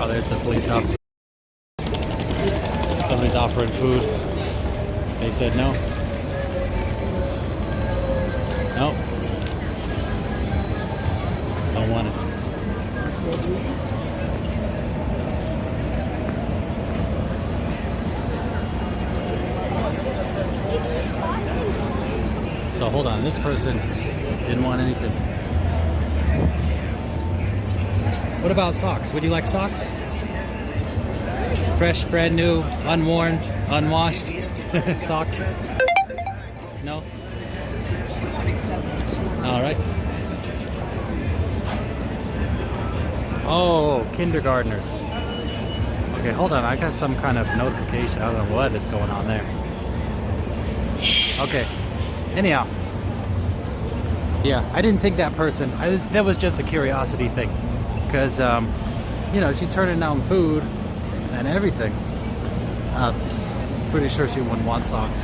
Oh, there's the police officer. Somebody's offering food. They said no. Nope. Don't want it. So hold on, this person didn't want anything. What about socks? Would you like socks? Fresh, brand new, unworn, unwashed socks? No? All right. Oh, kindergartners. Okay, hold on. I got some kind of notification. I don't know what is going on there. Okay. Anyhow. Yeah, I didn't think that person. That was just a curiosity thing. Because, you know, she's turning down food and everything. Pretty sure she wouldn't want socks.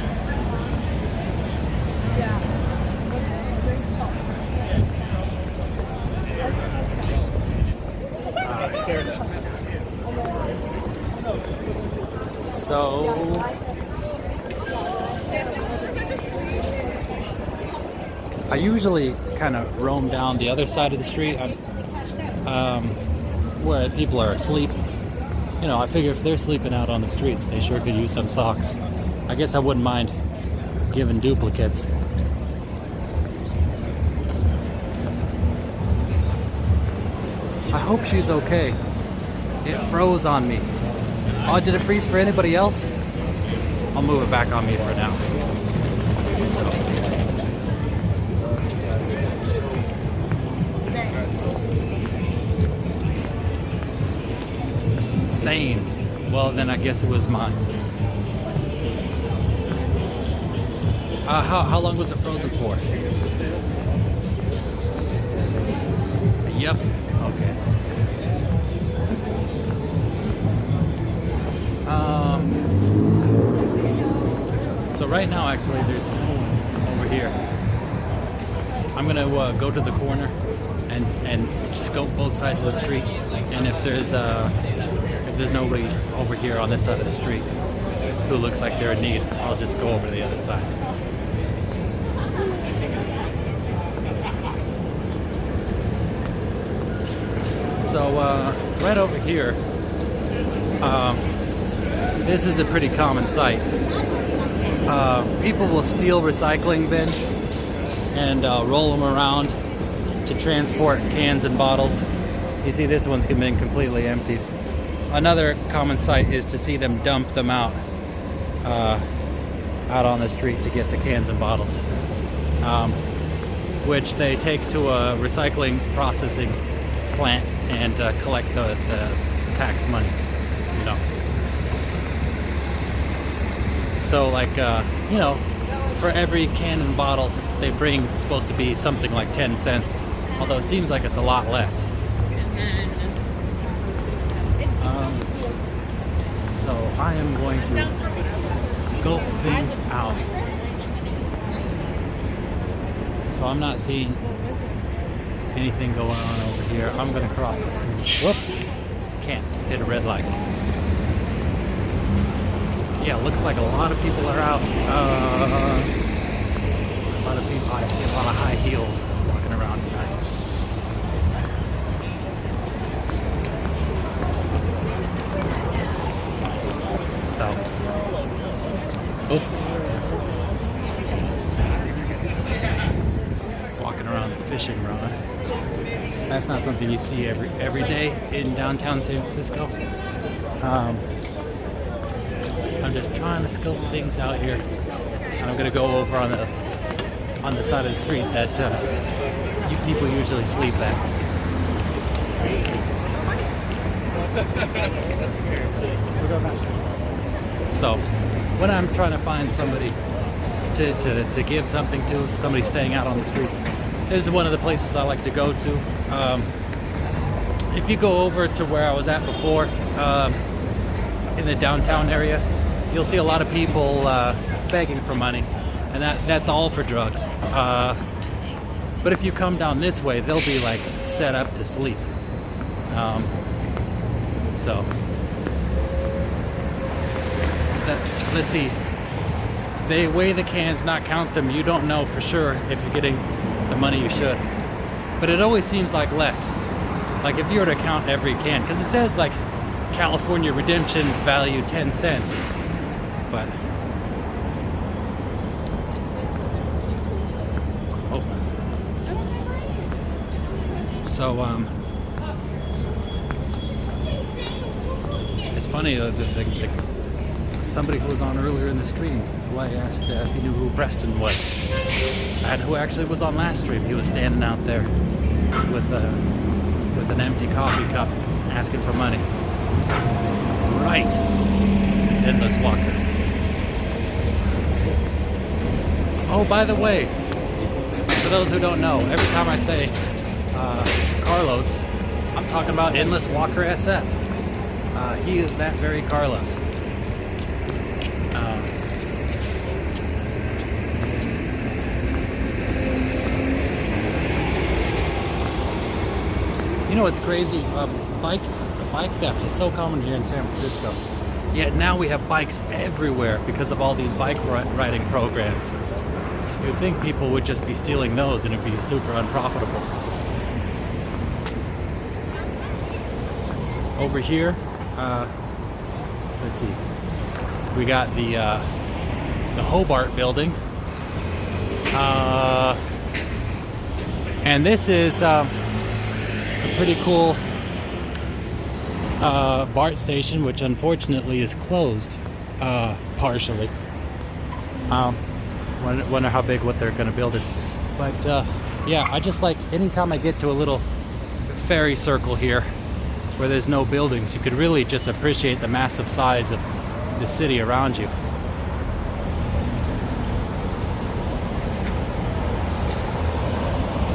So I usually kind of roam down the other side of the street where people are asleep. You know, I figure if they're sleeping out on the streets, they sure could use some socks. I guess I wouldn't mind giving duplicates. I hope she's okay. It froze on me. Oh, did it freeze for anybody else? I'll move it back on me for now. So. Same. Well, then I guess it was mine. How long was it frozen for? Yep. Okay. So right now, actually, there's no one over here. I'm gonna go to the corner and scope both sides of the street, and if there's nobody over here on this side of the street who looks like they're in need, I'll just go over to the other side. So right over here, this is a pretty common sight. People will steal recycling bins and roll them around to transport cans and bottles. You see this one's been completely emptied. Another common sight is to see them dump them out on the street to get the cans and bottles, which they take to a recycling processing plant and collect the tax money, you know. So like, you know, for every can and bottle they bring, it's supposed to be something like 10 cents, although it seems like it's a lot less. So I am going to scope things out. So I'm not seeing anything going on over here. I'm going to cross the street. Whoop! Can't hit a red light. Yeah, looks like a lot of people are out. A lot of people. I see a lot of high heels walking around tonight. So, walking around the fishing rod. That's not something you see every day in downtown San Francisco. I'm just trying to scope things out here, and I'm gonna go over on the side of the street that you people usually sleep at. So when I'm trying to find somebody to give something to, somebody staying out on the streets, this is one of the places I like to go to. If you go over to where I was at before, in the downtown area, you'll see a lot of people begging for money, and that's all for drugs. But if you come down this way, they'll be like set up to sleep. So let's see. They weigh the cans, not count them. You don't know for sure if you're getting the money you should. But it always seems like less. Like if you were to count every can, because it says like California redemption value 10 cents. But so it's funny, somebody who was on earlier in the stream, who I asked if he knew who Preston was, and who actually was on last stream. He was standing out there with an empty coffee cup, asking for money. Right, this is Endless Walker. Oh, by the way, for those who don't know, every time I say Carlos, I'm talking about Endless Walker SF. He is that very Carlos. You know what's crazy? Bike theft is so common here in San Francisco. Yet now we have bikes everywhere because of all these bike riding programs. You'd think people would just be stealing those and it'd be super unprofitable. Over here, let's see. We got the Hobart building, and this is a pretty cool BART station, which unfortunately is closed partially. Wonder how big what they're going to build is. But yeah, I just like anytime I get to a little ferry circle here where there's no buildings, you could really just appreciate the massive size of the city around you.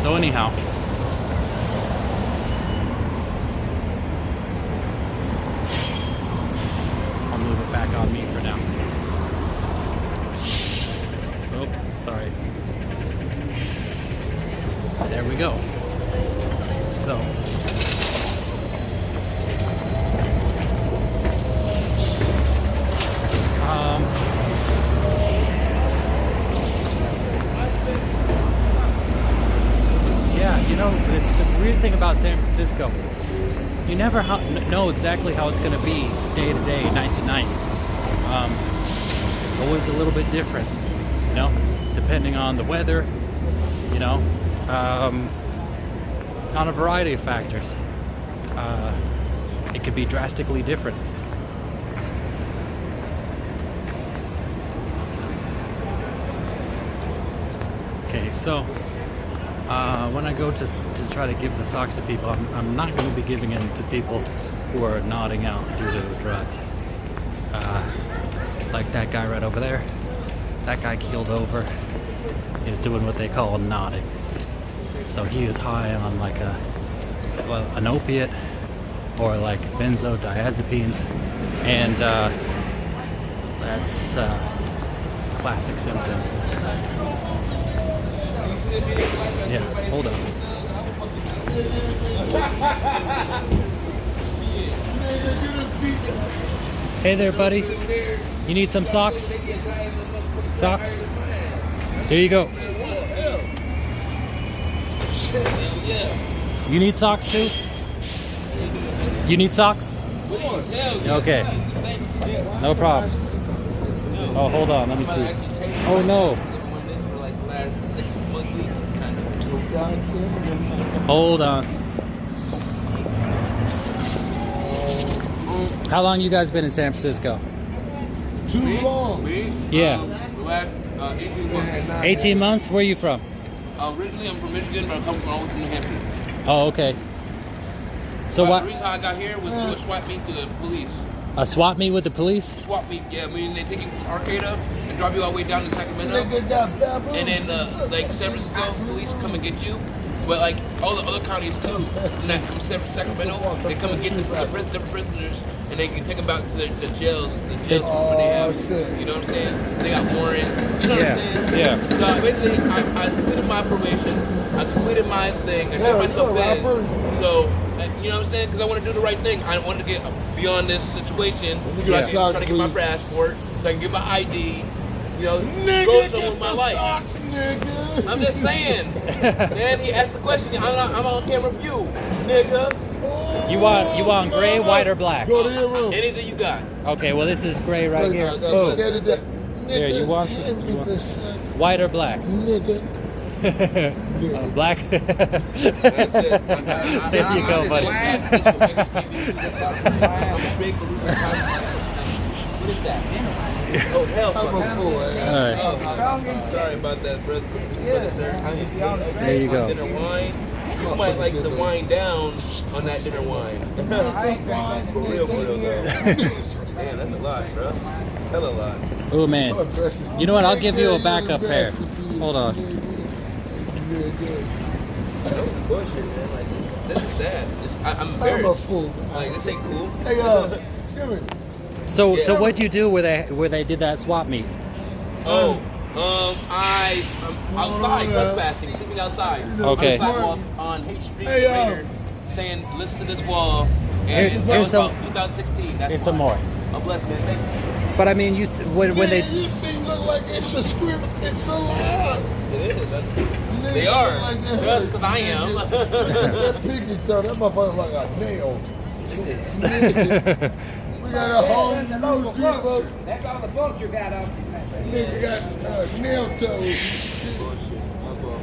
So anyhow, I'll move it back on me for now. Oh, sorry. There we go. So yeah, you know, the weird thing about San Francisco, you never know exactly how it's going to be day to day, night to night. It's always a little bit different, you know, depending on the weather, you know, on a variety of factors. It could be drastically different. Okay, so when I go to try to give the socks to people, I'm not going to be giving them to people who are nodding out due to drugs. Like that guy right over there. That guy keeled over. He's doing what they call nodding. So he is high on like an opiate or like benzodiazepines, and that's a classic symptom. Yeah, hold on. Hey there, buddy. You need some socks? Socks? Here you go. You need socks too? You need socks? Okay. No problem. Oh, hold on. Let me see. Oh, no. Hold on. How long you guys been in San Francisco? Too long. Yeah. 18 months. 18 months? Where are you from? Originally, I'm from Michigan, but I'm coming from New Hampshire. Oh, okay. So what? The reason how I got here was to swap meet to the police. A swap meet with the police? Swap meet, yeah. I mean, they take you from Arcata and drop you all the way down to Sacramento. And then, like, San Francisco police come and get you. But like all the other counties too, from Sacramento, they come and get the prisoners, and they can take them back to the jails where they have. You know what I'm saying? They got warrants. You know what I'm saying? Yeah. So basically, I completed my probation. I completed my thing. I got myself in. So you know what I'm saying? Because I want to do the right thing. I wanted to get beyond this situation. So I can try to get my passport, so I can get my ID. You know, go somewhere with my life. Socks, nigga. I'm just saying. Man, he asked the question. I'm on camera view, nigga. You want gray, white, or black? Go to your room. Anything you got. Okay, well this is gray right here. Oh. Here, you want some? White or black? Nigga. Black. That's it. There you go, buddy. What is that? Oh, hell I'm a fool. All right. Oh, sorry about that, brother. There you go. Dinner wine. You might like the wine down on that dinner wine. For real, though. Damn, that's a lot, bro. Hell a lot. Oh man. You know what? I'll give you a backup pair. Hold on. Don't bullshit, man. Like, this is sad. I'm I'm a embarrassed. fool. Like, this ain't cool. Hey, excuse me. So Yeah. so what'd you do where they did that swap meet? I'm outside trespassing, sleeping outside. Okay. On the sidewalk on H Street, Hey, Raider, saying, listen to this wall. And Here's that was some- about 2016. That's Here's why. some more. Oh, bless, man. Thank you. But I mean, when they These things look like it's a script. It's a lot. It is. Nigga, They are. look like that. Just 'cause I am. That piggy toe, that motherfucker like a nail. We got a whole new depot. That's all the book you got up. Nigga got nail toes. Bullshit. My fault.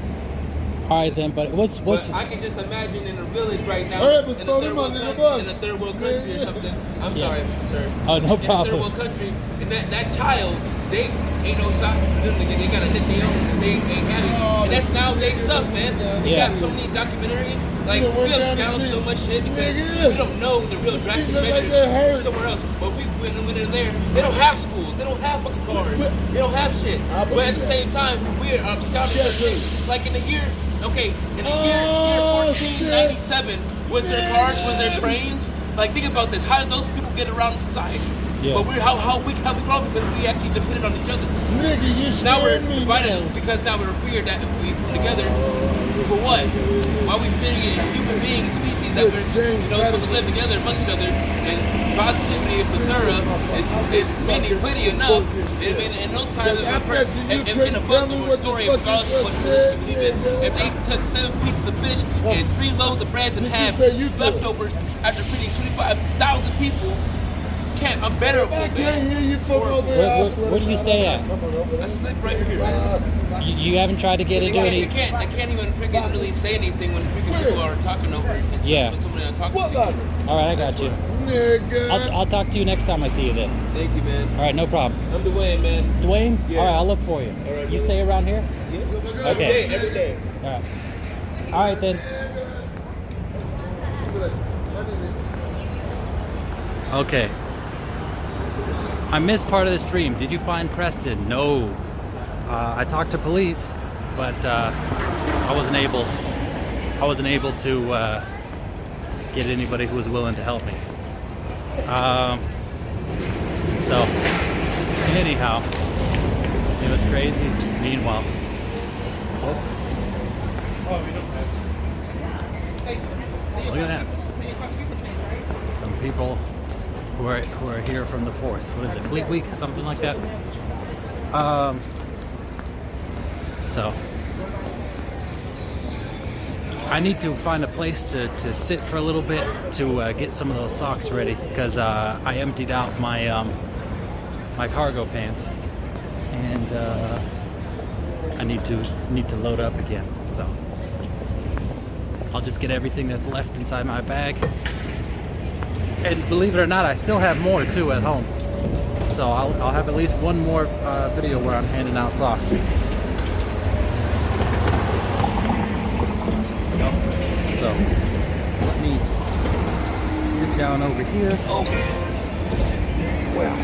all right then. But what's But I can just imagine in a village right now, All right, but in, a throw third them world under the country, bus. in a third world country Yeah. or something. I'm Yeah. sorry, sir. Oh, no In a third problem. world country, and that child, they ain't no socks for them. They got a knit their own. They ain't have it. Oh, And that's nowadays stuff, man. We Yeah. got so many documentaries. Like, You we went have down the scouted so street. much shit because Nigga. we don't know the real drastic look like measures they hurt. somewhere else. But when they're there, they don't have schools. They don't have fucking cars. They don't have shit. I But at the believe same time, we are scouting Yes, the sir. streets. Like in the year, okay, in the year Oh, 1497, was there cars? Was there trains? Like, think about this. How did those people get around society? Yeah. But how we grown because we actually depended on each other. Nigga, you Now we're scared me divided now. because now we're weird that we come together for what? Why we fitting a human being species that we're supposed to live together among each other, and positivity of plethora is meaning plenty enough. In those times, I bet you in a couldn't book tell me or a what the story, fuck regardless you of what just you said, believe in, nigga. if they took 7 pieces of fish and 3 loaves of bread and Did you had say you could? leftovers after feeding 25,000 people, I'm better. I can't hear you from over Where- there. I where- swear where to do you God. stay at? Come on over I there. sleep right here, man. you haven't tried to get into I any? can't even freaking really say anything when freaking people are talking over it. It's Yeah. someone I'm talking What to. about All right, I got you. Nigga. I'll talk to you next time I see you then. Thank you, man. All right, no problem. I'm Dwayne, man. Dwayne. Yeah. All right, I'll look for you. All right, You brother. stay around here. Yeah. Okay. Every day. All right. All right then. Okay. I missed part of the stream. Did you find Preston? No. I talked to police, but I wasn't able to get anybody who was willing to help me. So anyhow, it was crazy. Meanwhile, look at that. Some people who are here from the force. What is it? Fleet Week, something like that. So I need to find a place to sit for a little bit to get some of those socks ready because I emptied out my my cargo pants and I need to load up again. So I'll just get everything that's left inside my bag. And believe it or not, I still have more too at home. So I'll have at least one more video where I'm handing out socks. So let me sit down over here. Oh, well,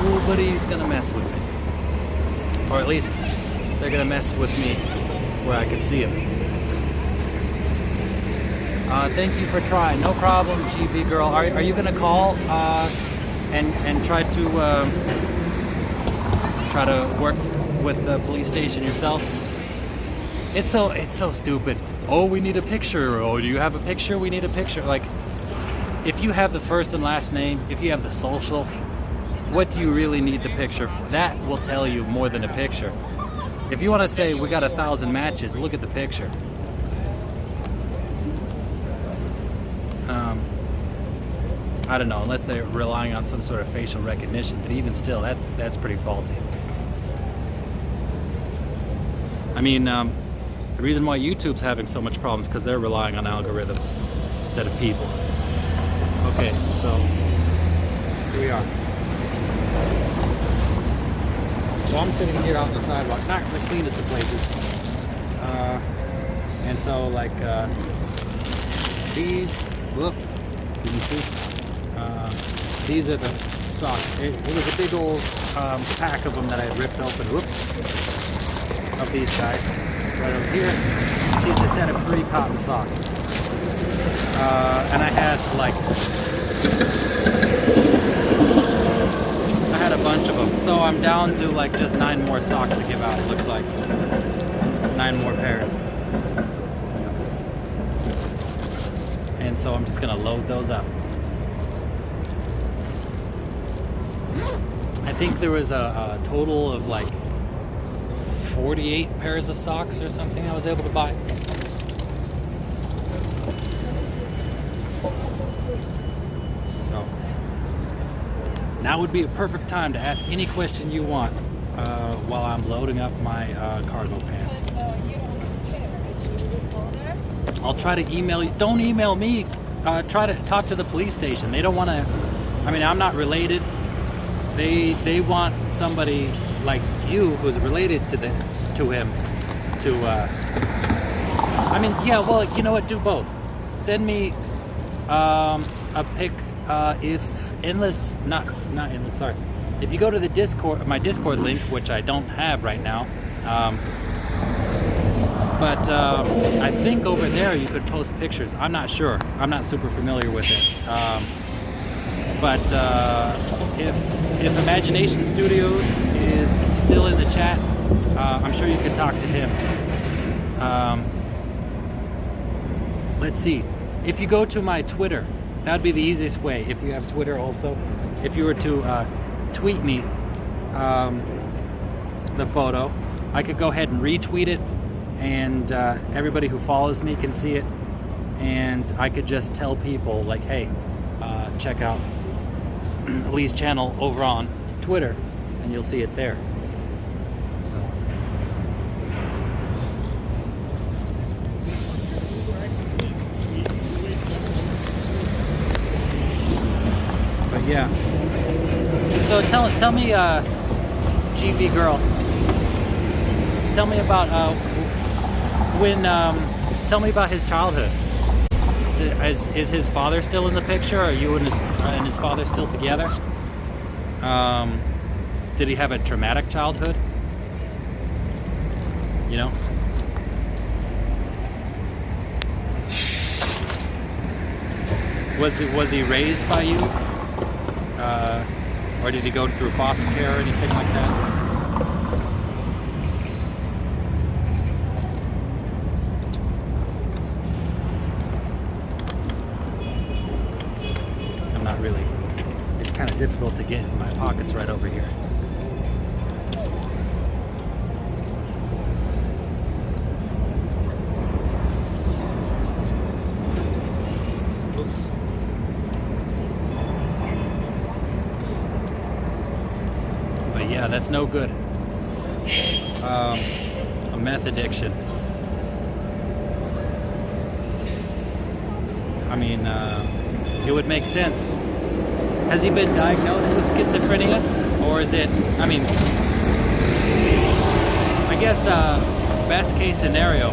nobody's gonna mess with me, or at least they're gonna mess with me where I can see them. Thank you for trying. No problem, GV girl. Are you gonna call and try to work with the police station yourself? It's so stupid. Oh, we need a picture. Oh, do you have a picture? We need a picture. Like, if you have the first and last name, if you have the social, what do you really need the picture for? That will tell you more than a picture. If you want to say we got 1,000 matches, look at the picture. I don't know, unless they're relying on some sort of facial recognition, but even still, that's pretty faulty. I mean, the reason why YouTube's having so much problems is because they're relying on algorithms instead of people. Okay, so here we are. So I'm sitting here out on the sidewalk, not the cleanest of places. And so like these, whoop, you can see, these are the socks. It was a big old pack of them that I had ripped open, whoops, of these guys. Right over here, see it's a set of 3 cotton socks. And I had like, I had a bunch of them. So I'm down to like just 9 more socks to give out, it looks like. 9 more pairs. And so I'm just gonna load those up. I think there was a total of like 48 pairs of socks or something I was able to buy. So now would be a perfect time to ask any question you want while I'm loading up my cargo pants. I'll try to email you. Don't email me. Try to talk to the police station. They don't want to. I mean, I'm not related. They want somebody like you who's related to him to. I mean, yeah. Well, you know what? Do both. Send me a pic. If endless, not endless. Sorry. If you go to the Discord, my Discord link, which I don't have right now. But I think over there you could post pictures. I'm not sure. I'm not super familiar with it. But if Imagination Studios is still in the chat, I'm sure you could talk to him. Let's see. If you go to my Twitter, that would be the easiest way. If you have Twitter also, if you were to tweet me the photo, I could go ahead and retweet it. And everybody who follows me can see it, and I could just tell people like, hey, check out Lee's channel over on Twitter, and you'll see it there. So but yeah, so tell me, GV girl, tell me about tell me about his childhood. Is his father still in the picture? Are you and his father still together? Did he have a traumatic childhood? You know? Was he raised by you? Or did he go through foster care or anything like that? Really, it's kind of difficult to get in my pockets right over here. Oops. But yeah, that's no good. A meth addiction. I mean, it would make sense. Has he been diagnosed with schizophrenia? Or is it, I mean, I guess best case scenario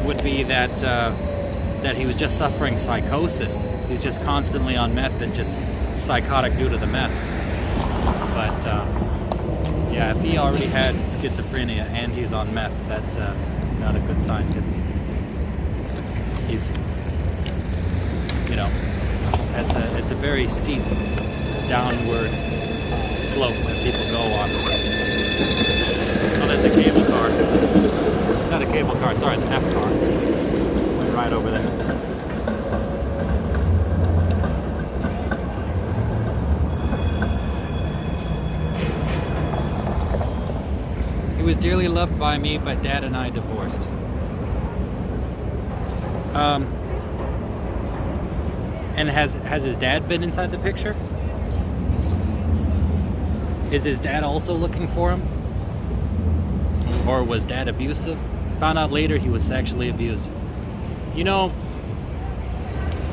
would be that that he was just suffering psychosis. He was just constantly on meth and just psychotic due to the meth. But yeah, if he already had schizophrenia and he's on meth, that's not a good sign, because You know, it's a very steep downward slope that people go on. Oh, there's a cable car. Not a cable car, sorry, the F car. Went right over there. He was dearly loved by me, but Dad and I divorced. And has his dad been inside the picture? Is his dad also looking for him? Or was Dad abusive? Found out later he was sexually abused. You know,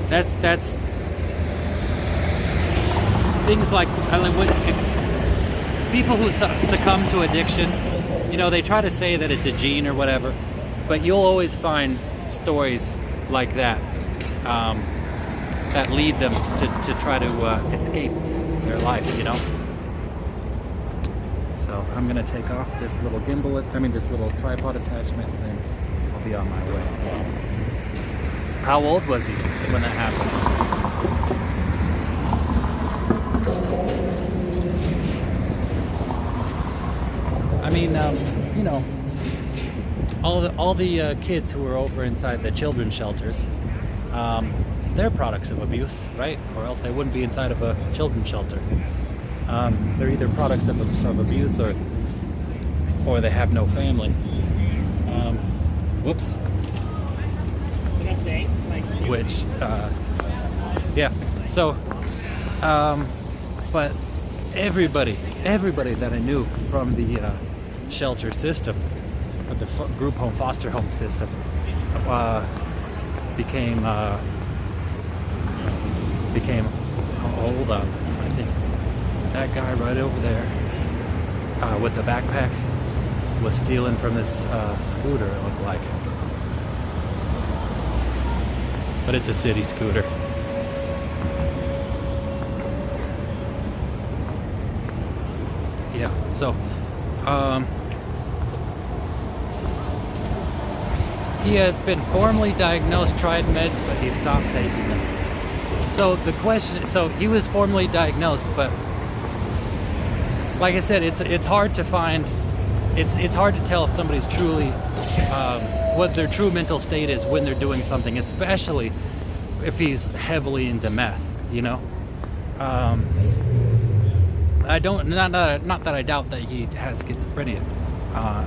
that's things like, if people who succumb to addiction, you know, they try to say that it's a gene or whatever, but you'll always find stories like that that lead them to try to escape their life, you know. So I'm gonna take off this little gimbal, this little tripod attachment, and then I'll be on my way. How old was he when that happened? I mean, you know, all the kids who were over inside the children's shelters, they're products of abuse, right? Or else they wouldn't be inside of a children's shelter. They're either products of abuse or they have no family. Whoops. What I'm saying? Which, yeah. So, but everybody that I knew from the shelter system, or the group home, foster home system, became. Hold on, I think that guy right over there with the backpack was stealing from this scooter, it looked like. But it's a city scooter. Yeah, so he has been formally diagnosed, tried meds, but he stopped taking them. So the question, so he was formally diagnosed, but like I said, it's hard to find, it's hard to tell if somebody's truly, what their true mental state is when they're doing something, especially if he's heavily into meth, you know? I don't, not that I doubt that he has schizophrenia,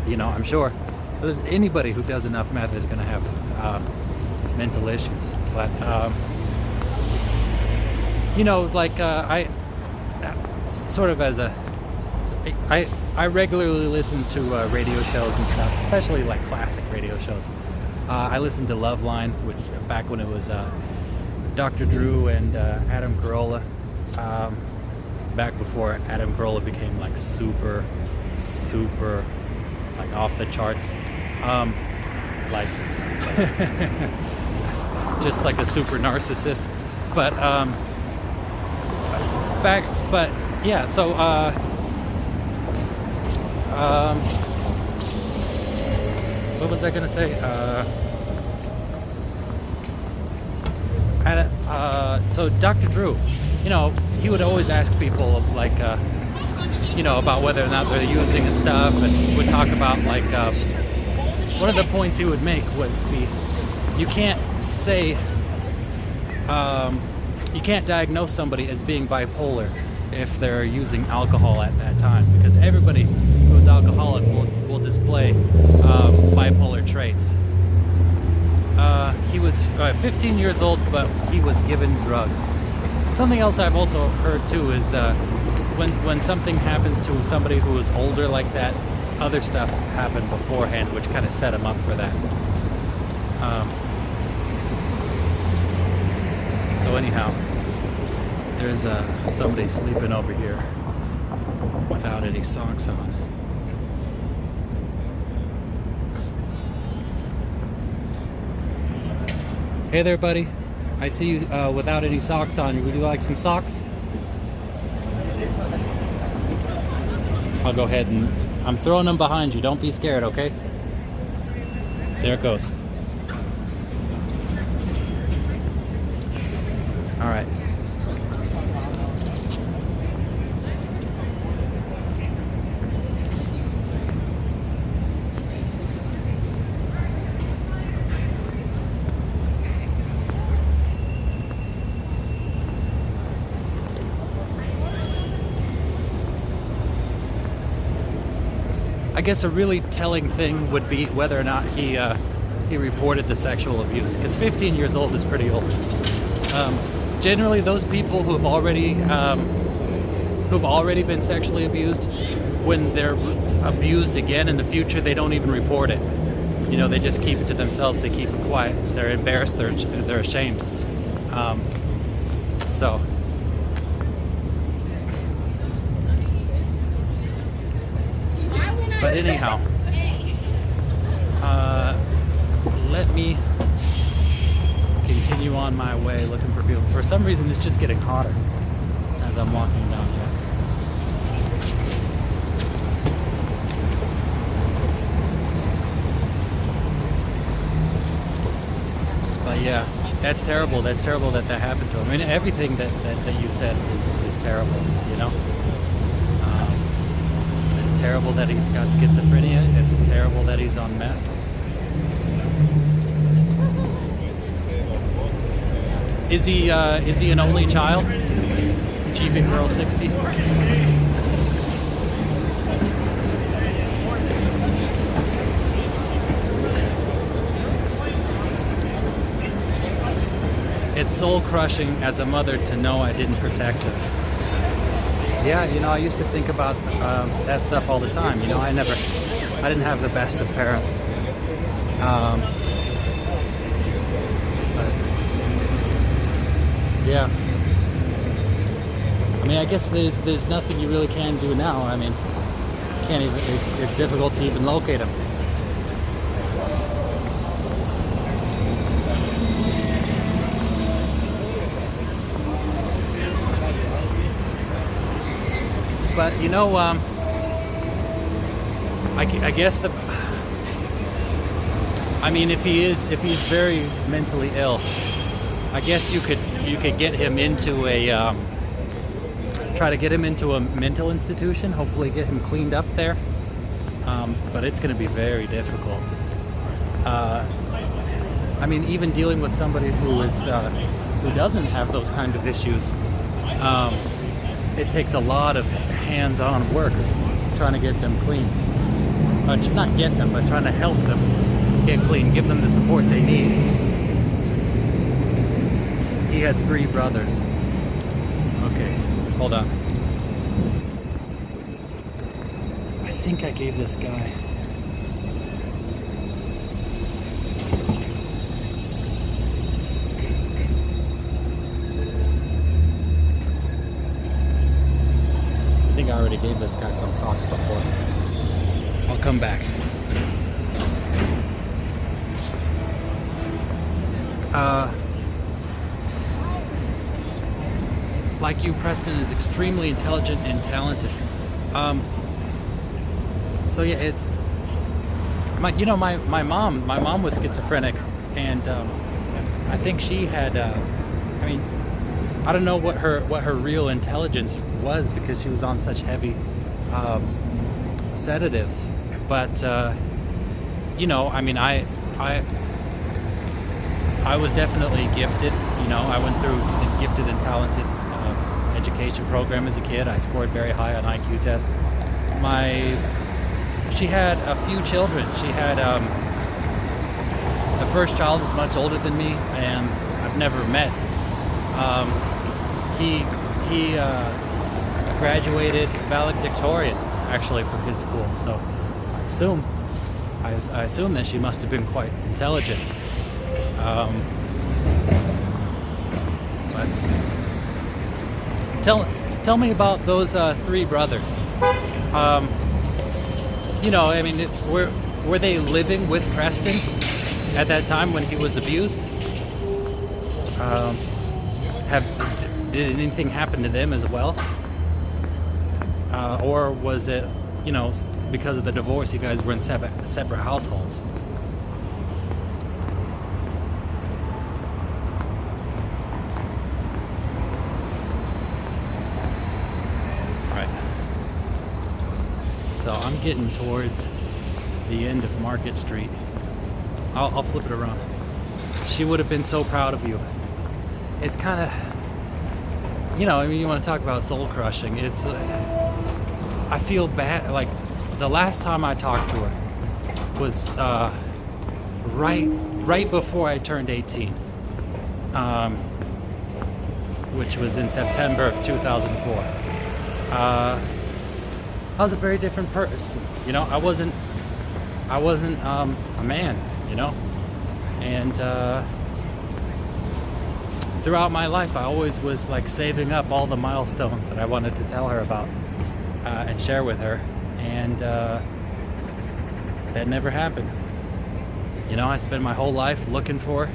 you know, I'm sure there's anybody who does enough meth is gonna have mental issues, but, you know, like I sort of as I regularly listen to radio shows and stuff, especially like classic radio shows. I listened to Loveline, which back when it was Dr. Drew and Adam Carolla, back before Adam Carolla became like super like off the charts, like just like a super narcissist, but but yeah, so what was I gonna say? So Dr. Drew, you know, he would always ask people like, you know, about whether or not they're using and stuff, and would talk about like, one of the points he would make would be, you can't say, you can't diagnose somebody as being bipolar if they're using alcohol at that time, because everybody who's alcoholic will display bipolar traits. He was 15 years old, but he was given drugs. Something else I've also heard too is when something happens to somebody who is older like that, other stuff happened beforehand, which kind of set him up for that. So anyhow, there's somebody sleeping over here without any socks on. Hey there, buddy. I see you without any socks on. Would you like some socks? I'll go ahead and I'm throwing them behind you. Don't be scared, okay? There it goes. All right. I guess a really telling thing would be whether or not he reported the sexual abuse, because 15 years old is pretty old. Generally, those people who've already been sexually abused, when they're abused again in the future, they don't even report it. You know, they just keep it to themselves. They keep it quiet. They're embarrassed. They're ashamed. So. But anyhow, let me continue on my way looking for people. For some reason, it's just getting hotter as I'm walking down here. But yeah, that's terrible. That's terrible that happened to him. I mean, everything that you said is terrible, you know? It's terrible that he's got schizophrenia. It's terrible that he's on meth. Is he an only child? Achieving Girl 60? It's soul crushing as a mother to know I didn't protect him. Yeah, you know, I used to think about that stuff all the time. You know, I didn't have the best of parents. But yeah. I mean, I guess there's nothing you really can do now. I mean, can't even. It's difficult to even locate him. But you know, I guess I mean, if he's very mentally ill, I guess you could get him into try to get him into a mental institution. Hopefully, get him cleaned up there. But it's going to be very difficult. I mean, even dealing with somebody who doesn't have those kind of issues. It takes a lot of hands-on work trying to get them clean. Not get them, but trying to help them get clean, give them the support they need. He has 3 brothers. Okay, hold on. I think I gave this guy... I already gave this guy some socks before. I'll come back. Like you, Preston is extremely intelligent and talented. So yeah, it's my mom was schizophrenic, and I think she had. I mean, I don't know what her real intelligence was because she was on such heavy sedatives, but you know, I mean, I was definitely gifted. You know, I went through the gifted and talented education program as a kid. I scored very high on IQ tests. She had a few children. She had the first child is much older than me, and I've never met. He graduated valedictorian actually from his school, so I assume that she must have been quite intelligent. But tell me about those 3 brothers. You know, I mean, were they living with Preston at that time when he was abused? Did anything happen to them as well? Or was it, you know, because of the divorce, you guys were in separate households? So I'm getting towards the end of Market Street. I'll flip it around. She would have been so proud of you. It's kind of, you know, I mean, you want to talk about soul crushing. It's, I feel bad. Like, the last time I talked to her was right before I turned 18, which was in September of 2004. I was a very different person. You know, I wasn't a man, you know, and throughout my life I always was like saving up all the milestones that I wanted to tell her about and share with her, and that never happened. You know, I spent my whole life looking for,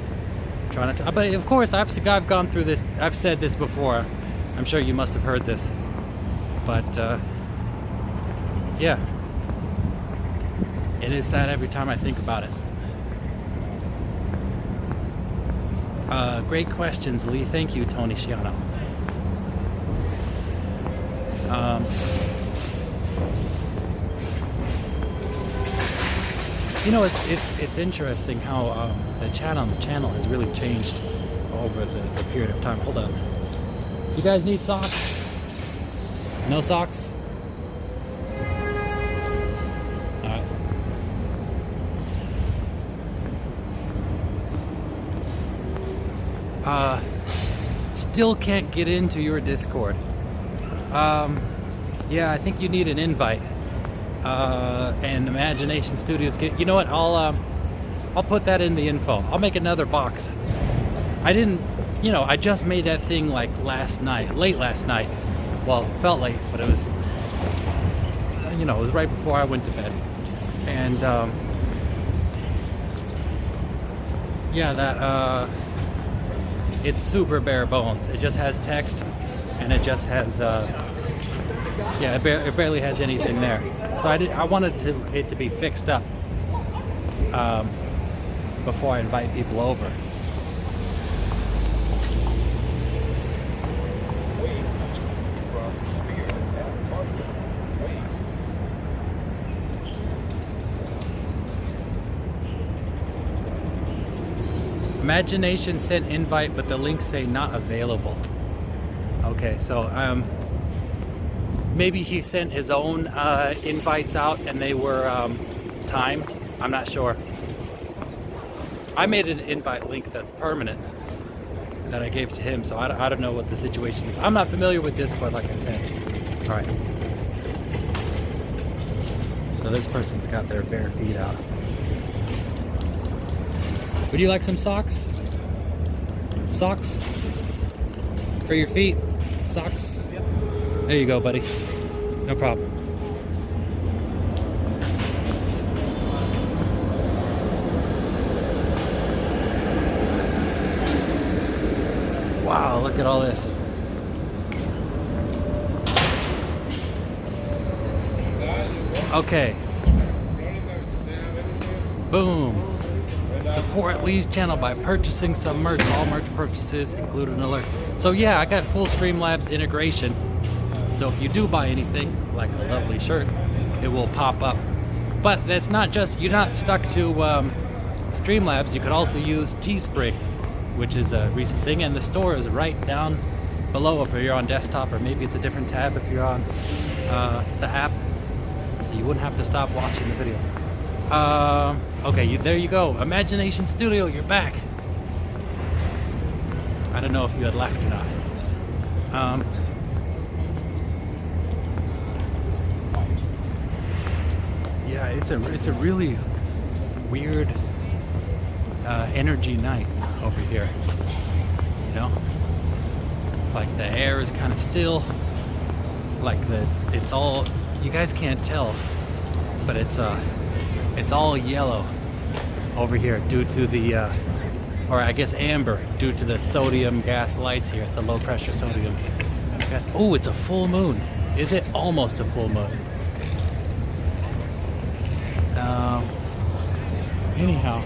trying to, but of course I've gone through this. I've said this before. I'm sure you must have heard this, but yeah, it is sad every time I think about it. Great questions, Lee. Thank you, Tony Shiano. You know, it's interesting how the channel has really changed over the period of time. Hold on. You guys need socks? No socks? Still can't get into your Discord. Yeah, I think you need an invite. And Imagination Studios. You know what? I'll put that in the info. I'll make another box. I didn't, you know, I just made that thing like late last night. Well, it felt late, but it was, you know, it was right before I went to bed. And yeah, that it's super bare bones. It just has text, and it just has yeah, it barely has anything there. So I wanted it to be fixed up before I invite people over. Imagination sent invite, but the links say not available. Okay, so maybe he sent his own invites out and they were timed. I'm not sure. I made an invite link that's permanent that I gave to him, so I don't know what the situation is. I'm not familiar with Discord, like I said. All right. So this person's got their bare feet out. Would you like some socks? Socks? For your feet? Socks? Yep. There you go, buddy. No problem. Wow, look at all this. Okay. Boom. Support Lee's channel by purchasing some merch. All merch purchases include an alert. So yeah, I got full Streamlabs integration. So if you do buy anything, like a lovely shirt, it will pop up. But that's not just, you're not stuck to Streamlabs. You could also use Teespring, which is a recent thing, and the store is right down below if you're on desktop, or maybe it's a different tab if you're on the app. So you wouldn't have to stop watching the video. Okay, there you go. Imagination Studio, you're back. I don't know if you had left or not. Yeah, it's a really weird energy night over here. You know, like the air is kind of still. Like it's all, you guys can't tell, but it's all yellow over here due to the, or I guess amber, due to the sodium gas lights here, the low pressure sodium gas. Oh, it's a full moon. Is it? Almost a full moon. Anyhow.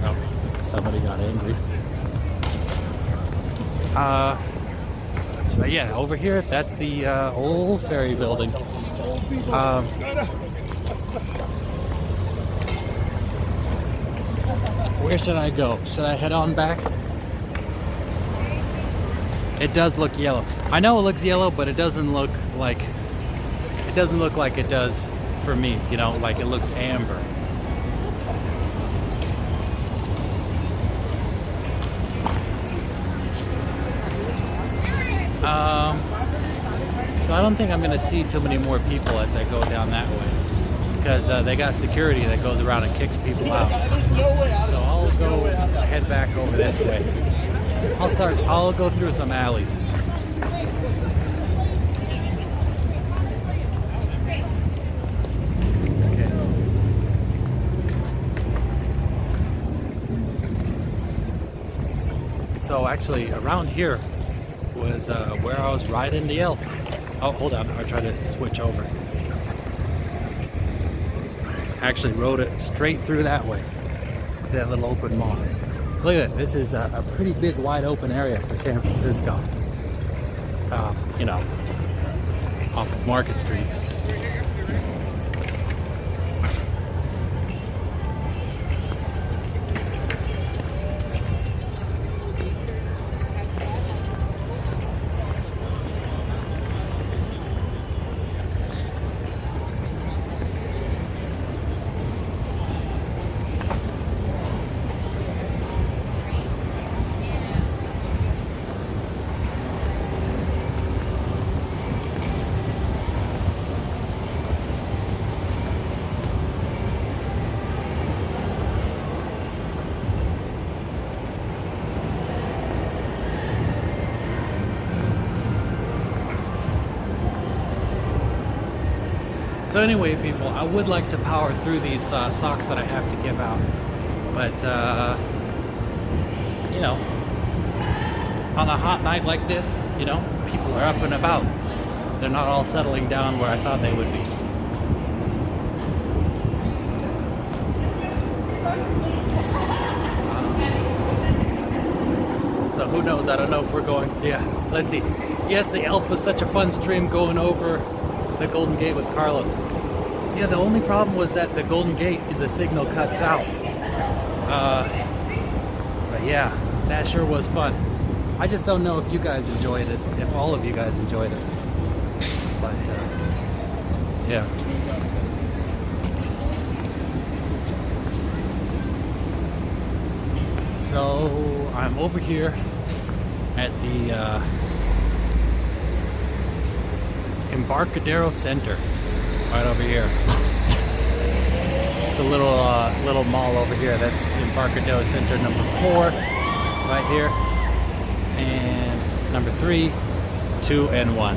Oh, somebody got angry. But yeah, over here, that's the old ferry building. Where should I go? Should I head on back? It does look yellow. I know it looks yellow, but it doesn't look like it does for me, you know, like it looks amber. So I don't think I'm gonna see too many more people as I go down that way, because they got security that goes around and kicks people out. So I'll go head back over this way. I'll go through some alleys. Okay. So actually around here was where I was riding the elf. Oh, hold on, I'll try to switch over. Actually rode it straight through that way, that little open mall. Look at it, this is a pretty big wide open area for San Francisco. You know, off of Market Street. So anyway, people, I would like to power through these socks that I have to give out, but you know, on a hot night like this, you know, people are up and about. They're not all settling down where I thought they would be. So who knows? I don't know if we're going. Yeah, let's see. Yes, the elf was such a fun stream going over the Golden Gate with Carlos. Yeah, the only problem was that the Golden Gate, the signal cuts out. But yeah, that sure was fun. I just don't know if you guys enjoyed it, if all of you guys enjoyed it. But yeah. So I'm over here at the Embarcadero Center, right over here. It's a little mall over here. That's Embarcadero Center number 4, right here, and number 3, 2, and 1.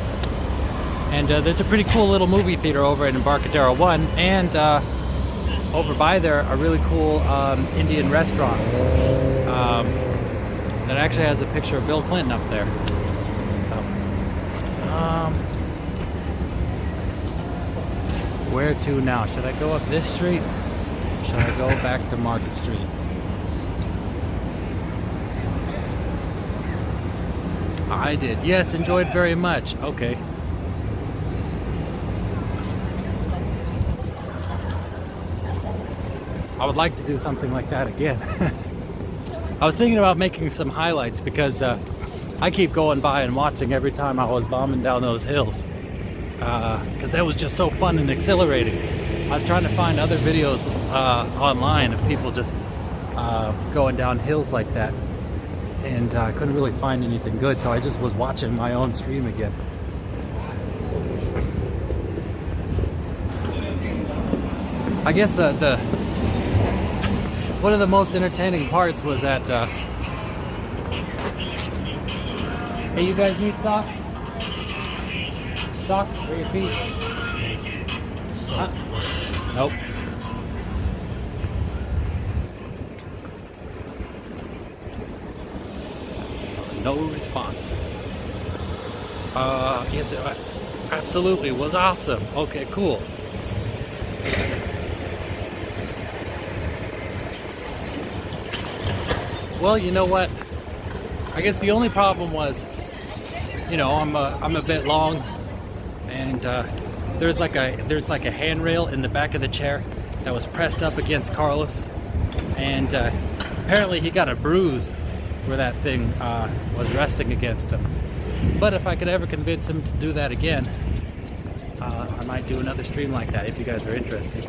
And there's a pretty cool little movie theater over at Embarcadero 1, and over by there a really cool Indian restaurant that actually has a picture of Bill Clinton up there. So. Where to now? Should I go up this street? Should I go back to Market Street? I did. Yes, enjoyed very much. Okay. I would like to do something like that again. I was thinking about making some highlights because I keep going by and watching every time I was bombing down those hills. Because that was just so fun and exhilarating. I was trying to find other videos online of people just going down hills like that, and I couldn't really find anything good, so I just was watching my own stream again. I guess the one of the most entertaining parts was that hey, you guys need socks? Socks for your feet? Huh? Nope. So, no response. Yes, it absolutely was awesome. Okay, cool. Well, you know what? I guess the only problem was you know, I'm a bit long, and there's like a handrail in the back of the chair that was pressed up against Carlos, and apparently he got a bruise where that thing was resting against him. But if I could ever convince him to do that again, I might do another stream like that if you guys are interested.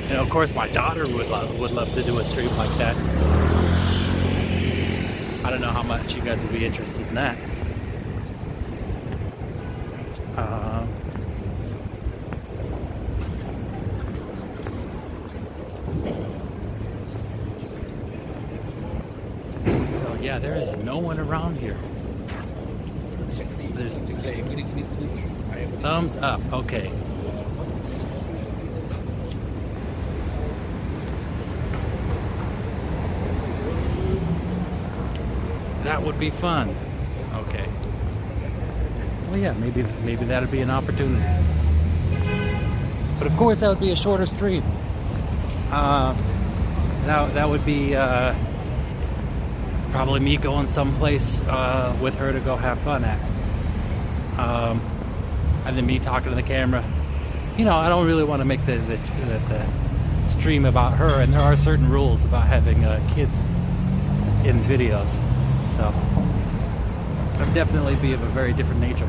You know, of course, my daughter would love to do a stream like that. I don't know how much you guys would be interested in that. So yeah, there is no one around here. There's thumbs up. Okay. That would be fun. Okay. Well, yeah, maybe that'd be an opportunity. But of course, that would be a shorter stream. That would be probably me going someplace with her to go have fun at. And then me talking to the camera. You know, I don't really want to make the stream about her, and there are certain rules about having kids in videos. So I'd definitely be of a very different nature.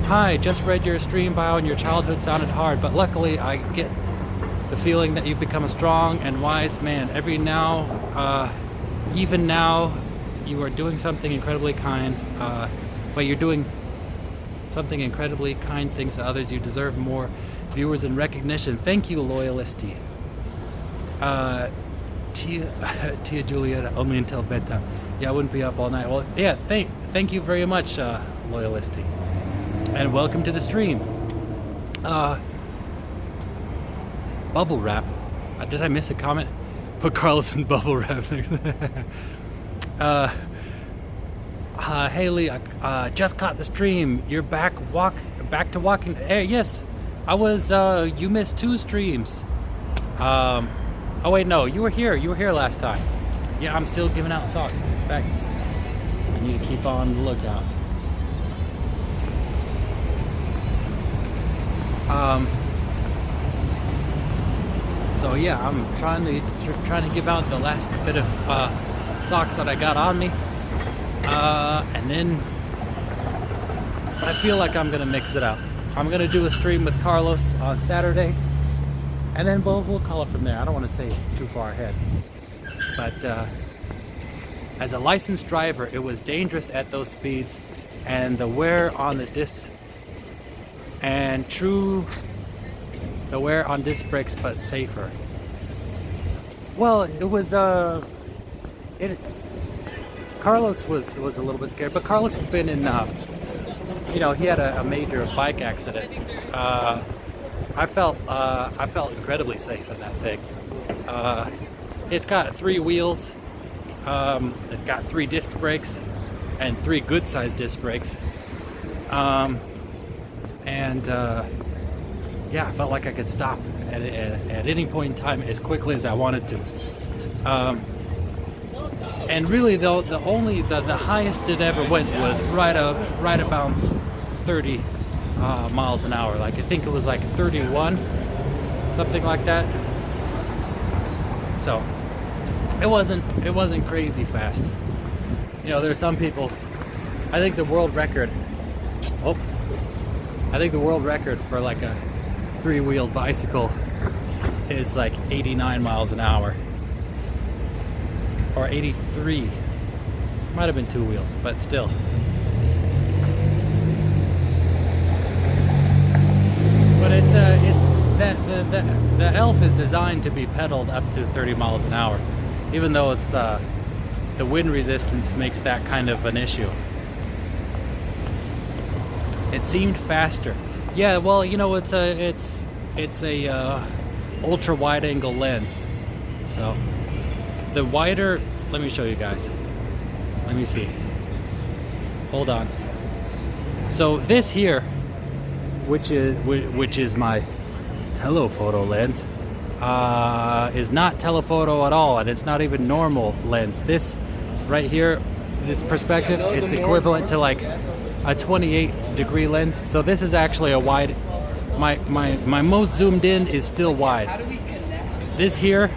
Hi, just read your stream bio and your childhood sounded hard, but luckily I get the feeling that you've become a strong and wise man. Even now, you are doing something incredibly kind. But you're doing something incredibly kind things to others. You deserve more viewers and recognition. Thank you, Loyalisty. Tia Julieta, only until bedtime. Yeah, I wouldn't be up all night. Well, yeah, thank you very much, Loyalisty. And welcome to the stream. Bubble wrap. Did I miss a comment? Put Carlos in bubble wrap. Haley, just caught the stream. You're back to walking. Hey, yes, I was. You missed 2 streams. Oh wait, no, you were here. You were here last time. Yeah, I'm still giving out socks. In fact, I need to keep on the lookout. So yeah, I'm trying to give out the last bit of socks that I got on me, and then I feel like I'm gonna mix it up. I'm gonna do a stream with Carlos on Saturday, and then we'll call it from there. I don't want to say too far ahead, but as a licensed driver, it was dangerous at those speeds, and the wear on the disc, and the wear on disc brakes, but safer. Well, it was Carlos was a little bit scared, but Carlos has been in you know, he had a major bike accident. I felt incredibly safe in that thing. It's got 3 wheels. It's got 3 disc brakes and 3 good-sized disc brakes. Yeah, I felt like I could stop at any point in time as quickly as I wanted to. And really, though, the highest it ever went was right about 30 miles an hour. Like, I think it was like 31, something like that. So it wasn't crazy fast. You know, there's some people. I think the world record for like a 3-wheeled bicycle is like 89 miles an hour. Or 83. Might have been 2 wheels, but still. But the Elf is designed to be pedaled up to 30 miles an hour, even though it's the wind resistance makes that kind of an issue. It seemed faster. Yeah, well, you know, it's a ultra wide angle lens. So the wider, let me show you guys. Let me see. Hold on. So this here, which is my telephoto lens, is not telephoto at all, and it's not even normal lens. This right here, this perspective, it's equivalent to like a 28-degree lens. So this is actually a wide. My most zoomed in is still wide. This here,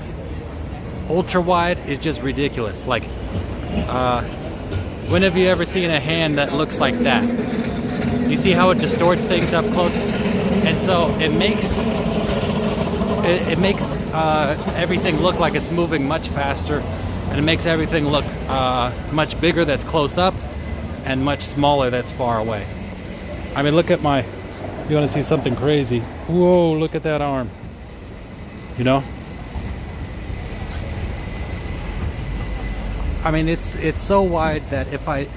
ultra wide, is just ridiculous. Like, when have you ever seen a hand that looks like that? You see how it distorts things up close, and so it makes everything look like it's moving much faster, and it makes everything look much bigger that's close up, and much smaller that's far away. I mean, look at my. You want to see something crazy? Whoa! Look at that arm. You know. I mean, it's so wide that if right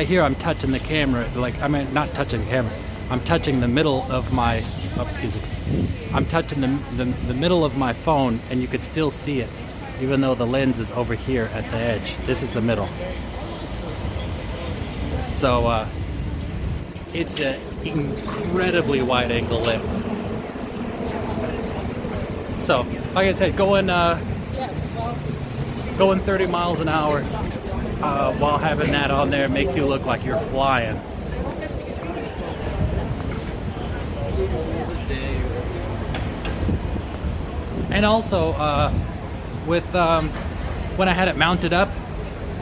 here I'm touching the camera, like, I mean, not touching the camera, I'm touching the middle of my, I'm touching the middle of my phone, and you could still see it, even though the lens is over here at the edge. This is the middle. So, it's an incredibly wide angle lens. So, like I said, going 30 miles an hour while having that on there makes you look like you're flying. And also, with when I had it mounted up,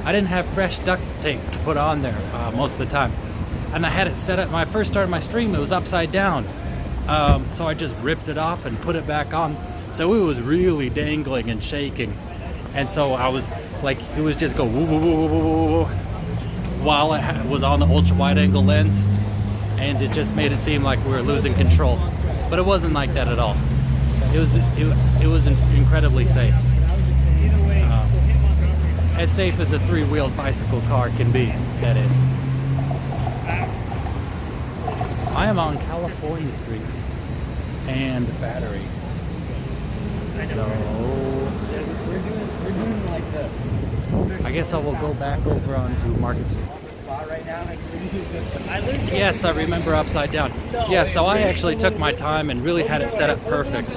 I didn't have fresh duct tape to put on there most of the time. And I had it set up, when I first started my stream, it was upside down. So I just ripped it off and put it back on. So it was really dangling and shaking. And so I was like, it was just go woo woo woo woo woo woo while it was on the ultra wide angle lens, and it just made it seem like we were losing control. But it wasn't like that at all. It was incredibly safe. As safe as a 3-wheeled bicycle car can be, that is. I am on California Street and Battery. So I guess I will go back over onto Market Street. Yes, I remember upside down. Yeah, so I actually took my time and really had it set up perfect.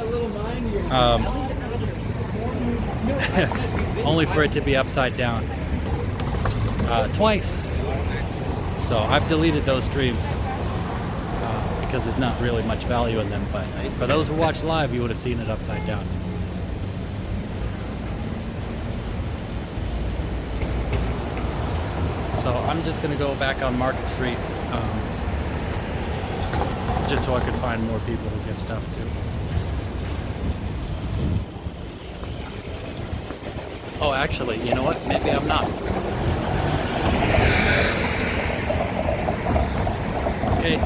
Only for it to be upside down twice. So I've deleted those streams because there's not really much value in them. But for those who watch live, you would have seen it upside down. So I'm just gonna go back on Market Street, just so I could find more people to give stuff to. Oh, actually, you know what? Maybe I'm not. Okay.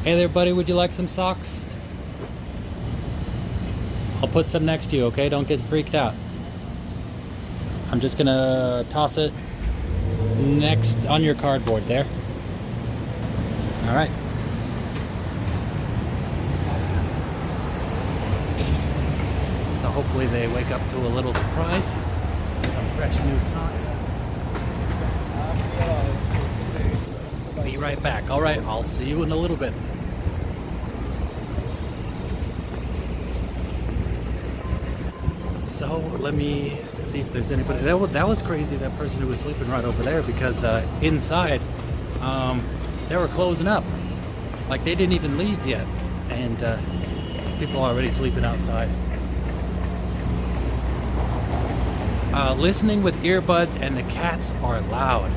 Hey there, buddy, would you like some socks? I'll put some next to you, okay? Don't get freaked out. I'm just gonna toss it next on your cardboard there. All right. So hopefully they wake up to a little surprise. Some fresh new socks. Be right back. All right, I'll see you in a little bit. So let me see if there's anybody. That was crazy, that person who was sleeping right over there, because inside they were closing up. Like, they didn't even leave yet, and people are already sleeping outside. Listening with earbuds, and the cats are loud.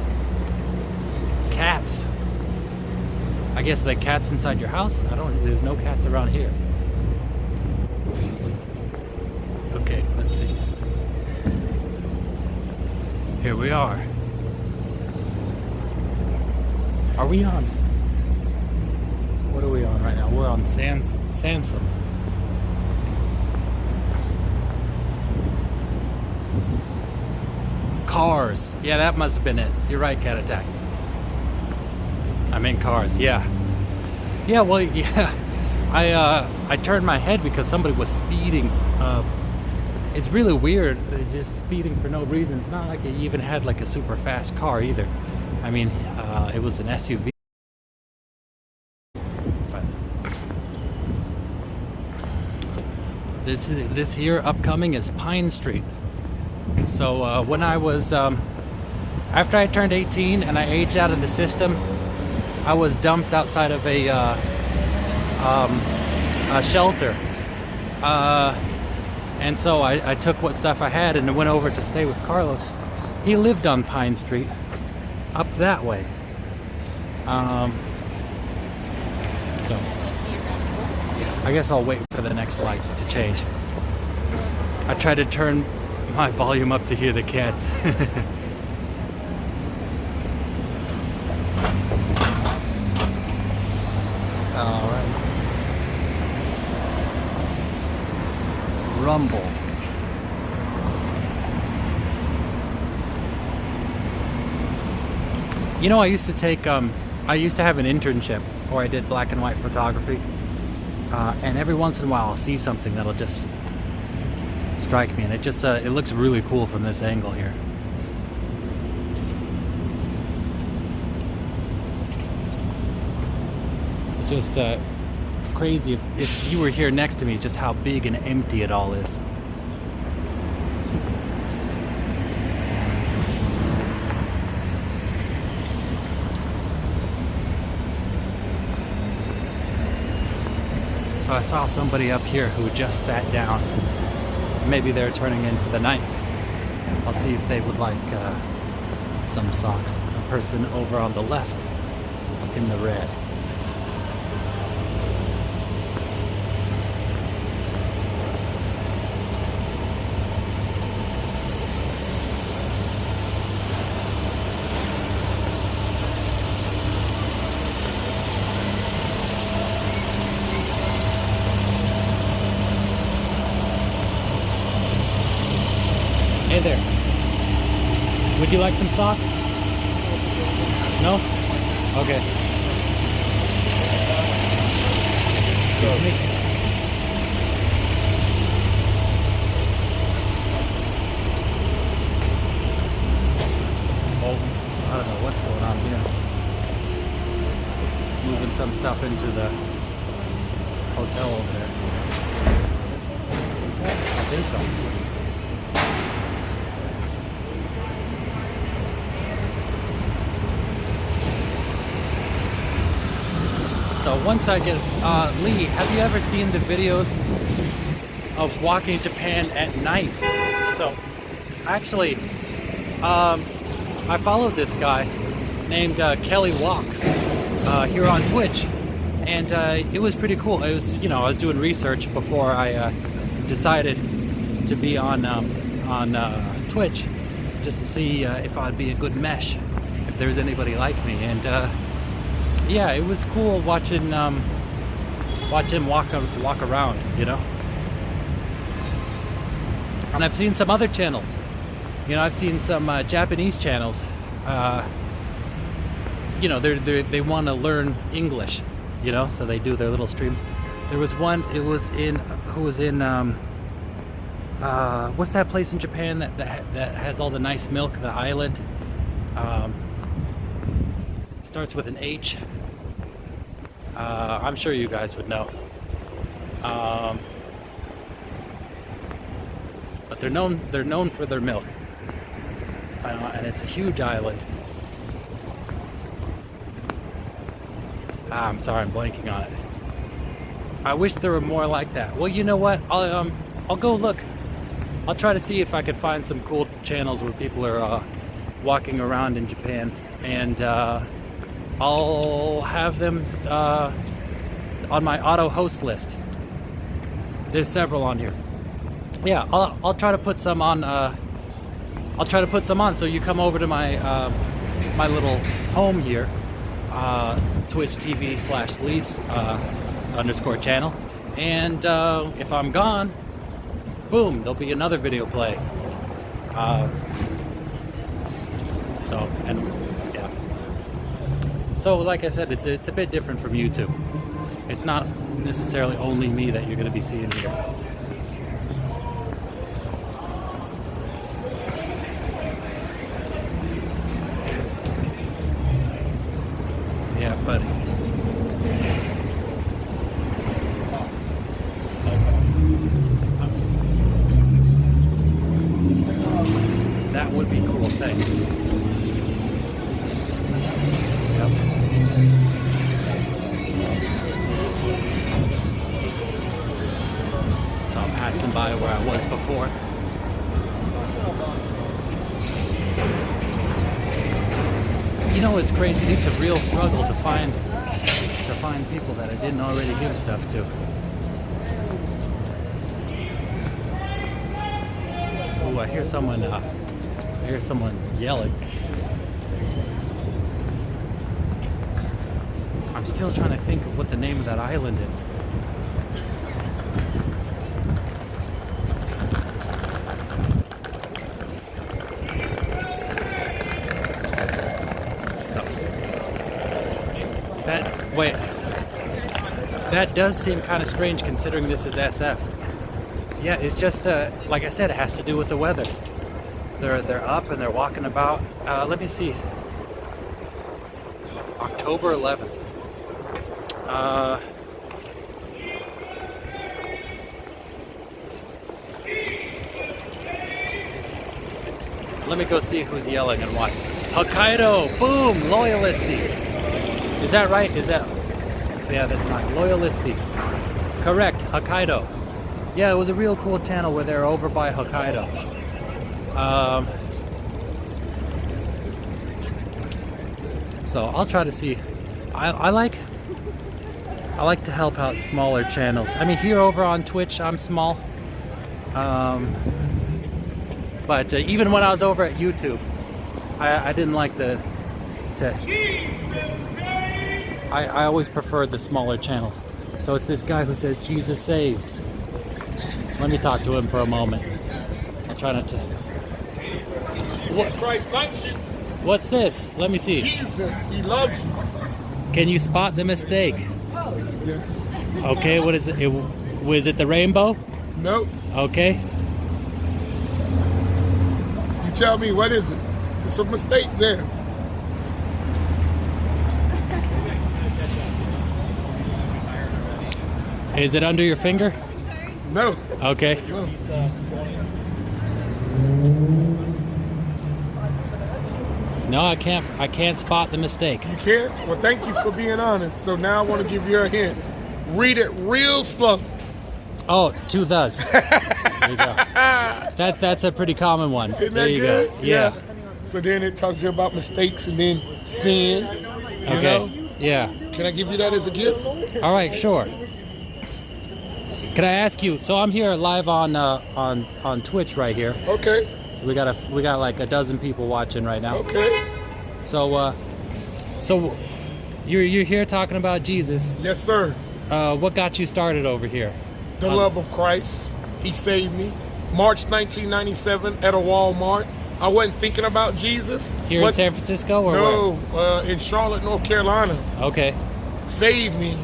Cats. I guess the cats inside your house? There's no cats around here. Okay, let's see. Here we are. Are we on? What are we on right now? We're on Sansom. Cars. Yeah, that must have been it. You're right, Cat Attack. I'm in Cars, yeah. Yeah, well, yeah. I turned my head because somebody was speeding it's really weird, just speeding for no reason. It's not like it even had like a super fast car either. I mean, it was an SUV. But this here upcoming is Pine Street. So when I was after I turned 18 and I aged out of the system, I was dumped outside of a shelter. And so I took what stuff I had and went over to stay with Carlos. He lived on Pine Street, up that way. So I guess I'll wait for the next light to change. I tried to turn my volume up to hear the cats. All right. Rumble. You know, I used to have an internship where I did black and white photography, and every once in a while I'll see something that'll just strike me, and it just it looks really cool from this angle here. Just crazy if you were here next to me, just how big and empty it all is. So I saw somebody up here who just sat down. Maybe they're turning in for the night. I'll see if they would like some socks. A person over on the left in the red. Hey there. Would you like some socks? No? Okay. Excuse me. Oh, I don't know what's going on here. Moving some stuff into the hotel over there. I think so. So once I get, Lee, have you ever seen the videos of walking Japan at night? So actually, I followed this guy named Kelly Walks here on Twitch, and it was pretty cool. It was, you know, I was doing research before I decided to be on Twitch, just to see if I'd be a good mesh, if there was anybody like me, and yeah, it was cool watching watch him walk around, you know. And I've seen some other channels, you know. I've seen some Japanese channels. You know, they want to learn English, you know, so they do their little streams. There was one. It was in what's that place in Japan that has all the nice milk? The island. Starts with an H. I'm sure you guys would know. But they're known for their milk, and it's a huge island. I'm sorry, I'm blanking on it. I wish there were more like that. Well, you know what? I'll go look. I'll try to see if I could find some cool channels where people are walking around in Japan, and I'll have them on my auto host list. There's several on here. Yeah, I'll try to put some on. I'll try to put some on. So you come over to my my little home here, Twitch TV/Lease _ channel, and if I'm gone, boom, there'll be another video play. So yeah. So like I said, it's a bit different from YouTube. It's not necessarily only me that you're going to be seeing here. But that would be cool. Thanks. Yep. So I'm passing by where I was before. You know, it's crazy. It's a real struggle to find people that I didn't already give stuff to. Oh, I hear someone yelling. I'm still trying to think of what the name of that island is. That does seem kind of strange considering this is SF. Yeah, it's just like I said, it has to do with the weather. They're up and they're walking about. Let me see. October 11th. Let me go see who's yelling and what. Hokkaido! Boom! Loyalisty! Is that right? Is that... Yeah, that's not. Loyalisty. Correct. Hokkaido. Yeah, it was a real cool channel where they're over by Hokkaido. So I'll try to see. I like to help out smaller channels. I mean, here over on Twitch, I'm small. But even when I was over at YouTube, I didn't like I always preferred the smaller channels. So it's this guy who says Jesus saves. Let me talk to him for a moment. I'll try not to. Jesus Christ loves you. What's this? Let me see. Jesus, he loves you. Can you spot the mistake? Yes. Okay, what is it? Was it the rainbow? Nope. Okay. You tell me, what is it? It's a mistake there. Is it under your finger? No. Okay. No. No, I can't spot the mistake. You can't? Well, thank you for being honest. So now I want to give you a hint. Read it real slow. Oh, two thes. There you go. That's a pretty common one. Isn't There that you good? go. Yeah. So then it talks to you about mistakes and then sin. You Okay. know? Yeah. Can I give you that as a gift? All right, sure. Can I ask you? So I'm here live on Twitch right here. Okay. So we got like a dozen people watching right now. Okay. So you're here talking about Jesus. Yes, sir. What got you started over here? The love of Christ. He saved me. March 1997 at a Walmart. I wasn't thinking about Jesus. Here in San Francisco or no, in Charlotte, North Carolina. where? Okay. Saved me.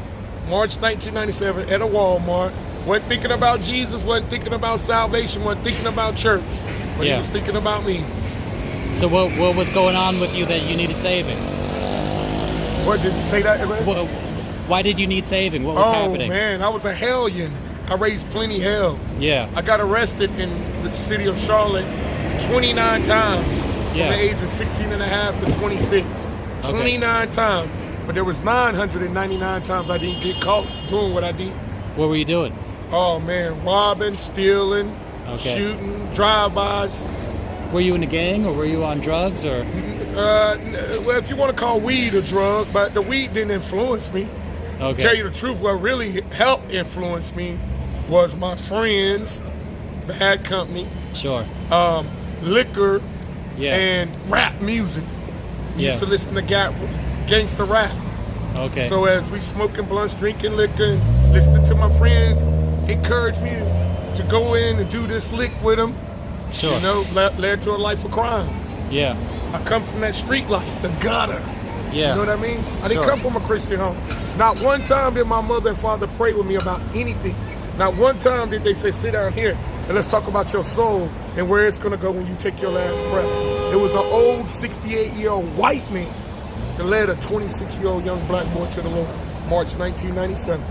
March 1997 at a Walmart. Wasn't thinking about Jesus, wasn't thinking about salvation, wasn't thinking about church. But he was thinking about me. So what was going on with you that you needed saving? What, did you say that? Why did you need saving? What was happening? Oh, man, I was a hellion. I raised plenty hell. Yeah. I got arrested in the city of Charlotte 29 times from the age of 16 and a half to 26. 29 times. But there was 999 times I didn't get caught doing what I did. What were you doing? Oh, man, robbing, stealing, shooting, drive-bys. Were you in a gang or were you on drugs or? Well, if you want to call weed a drug, but the weed didn't influence me. Okay. To tell you the truth, what really helped influence me was my friends, bad company, Sure. liquor, Yeah. and rap music. Used to listen to gangster rap. Okay. So as we smoking blunts, drinking liquor, and listening to my friends, encouraged me to go in and do this lick with them. Sure. You know, led to a life of crime. Yeah. I come from that street life, the gutter. Yeah. You know what I mean? I didn't come from a Christian home. Not one time did my mother and father pray with me about anything. Not one time did they say, sit down here and let's talk about your soul and where it's going to go when you take your last breath. It was an old 68-year-old white man that led a 26-year-old young black boy to the Lord, March 1997.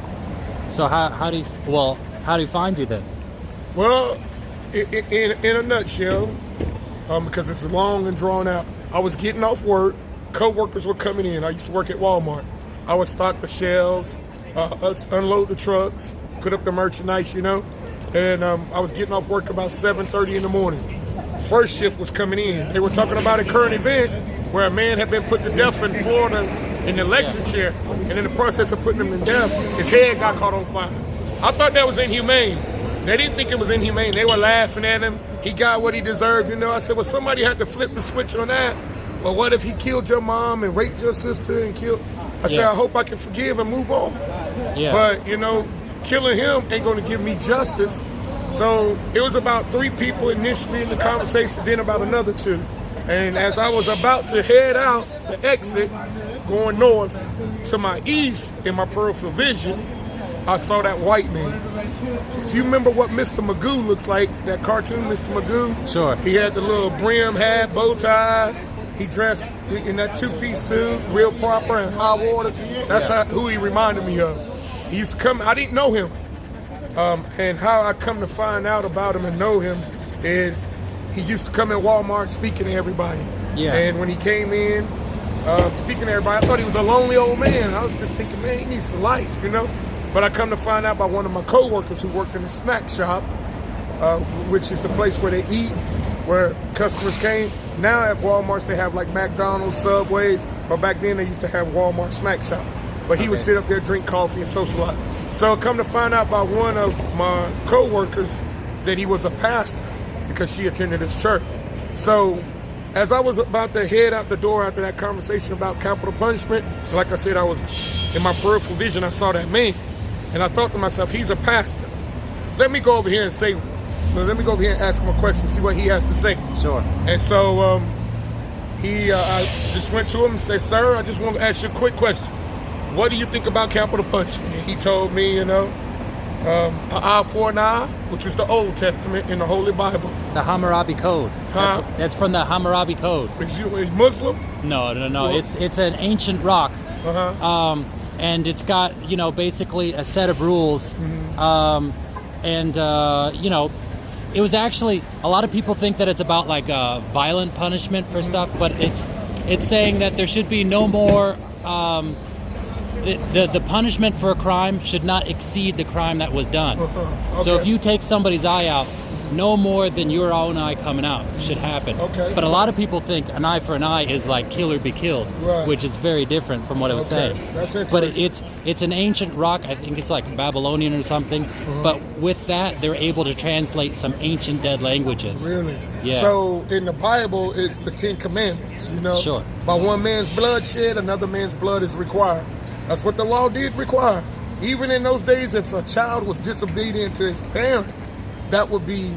So how do you find you then? Well, in a nutshell, because it's long and drawn out, I was getting off work. Co-workers were coming in. I used to work at Walmart. I would stock the shelves, unload the trucks, put up the merchandise, and I was getting off work about 7:30 in the morning. First shift was coming in. They were talking about a current event where a man had been put to death in Florida in the election chair, and in the process of putting him to death, his head got caught on fire. I thought that was inhumane. They didn't think it was inhumane. They were laughing at him. He got what he deserved, I said, well, somebody had to flip the switch on that. Well, what if he killed your mom and raped your sister and killed? I said, I hope I can forgive and move on. Yeah. But, killing him ain't going to give me justice. So it was about 3 people initially in the conversation, then about another 2. And as I was about to head out the exit, going north to my east in my peripheral vision, I saw that white man. If you remember what Mr. Magoo looks like, that cartoon Mr. Magoo. Sure. He had the little brim hat, bow tie. He dressed in that 2-piece suit, real proper and high waters. That's who he reminded me of. He used to come, I didn't know him. And how I come to find out about him and know him is he used to come in Walmart speaking to everybody. Yeah. And when he came in, speaking to everybody, I thought he was a lonely old man. I was just thinking, man, he needs some life, But I come to find out by one of my coworkers who worked in a snack shop, which is the place where they eat, where customers came. Now at Walmarts they have like McDonald's, Subways, but back then they used to have Walmart snack shop. But he would sit up there, drink coffee, and socialize. So I come to find out by one of my coworkers that he was a pastor because she attended his church. So as I was about to head out the door after that conversation about capital punishment, like I said, I was in my peripheral vision, I saw that man. And I thought to myself, he's a pastor. Let me go over here and ask him a question, see what he has to say. Sure. And so I just went to him and said, sir, I just want to ask you a quick question. What do you think about capital punishment? And he told me, an eye for an eye, which is the Old Testament in the Holy Bible. The Hammurabi Code. That's from the Hammurabi Code. Is you a Muslim? No. Well, it's an ancient rock. And it's got, basically a set of rules. It was actually, a lot of people think that it's about like violent punishment for stuff, but it's saying that there should be no more, the punishment for a crime should not exceed the crime that was done. Okay. So if you take somebody's eye out, no more than your own eye coming out should happen. Okay. But a lot of people think an eye for an eye is like kill or be killed, right, which is very different from what it was saying. That's interesting. But it's an ancient rock. I think it's like Babylonian or something. But with that, they're able to translate some ancient dead languages. Really? Yeah. So in the Bible, it's the 10 Commandments, Sure. By one man's blood shed, another man's blood is required. That's what the law did require. Even in those days, if a child was disobedient to his parent, that would be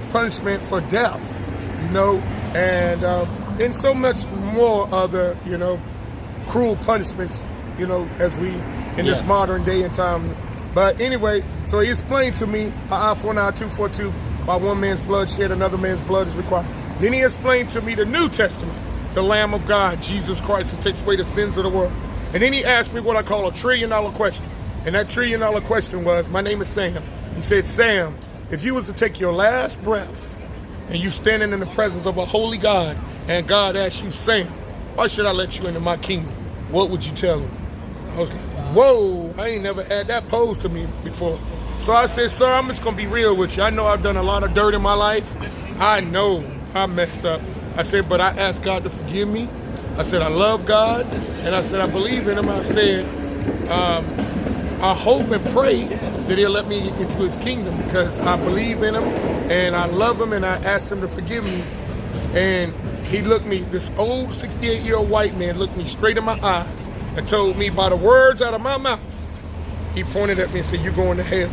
punishment for death, and in so much more other, cruel punishments, as we in this modern day and time. But anyway, so he explained to me, an eye for an eye, 2 for 2, by one man's blood shed, another man's blood is required. Then he explained to me the New Testament, the Lamb of God, Jesus Christ, who takes away the sins of the world. And then he asked me what I call a $1 trillion question. And that $1 trillion question was, my name is Sam. He said, Sam, if you was to take your last breath and you standing in the presence of a holy God and God asked you, Sam, why should I let you into my kingdom? What would you tell him? I was like, whoa, I ain't never had that posed to me before. So I said, sir, I'm just going to be real with you. I know I've done a lot of dirt in my life. I know I messed up. I said, but I asked God to forgive me. I said, I love God. And I said, I believe in him. I said, I hope and pray that he'll let me into his kingdom because I believe in him and I love him and I asked him to forgive me. And he looked me, this old 68-year-old white man looked me straight in my eyes and told me by the words out of my mouth, he pointed at me and said, you're going to hell.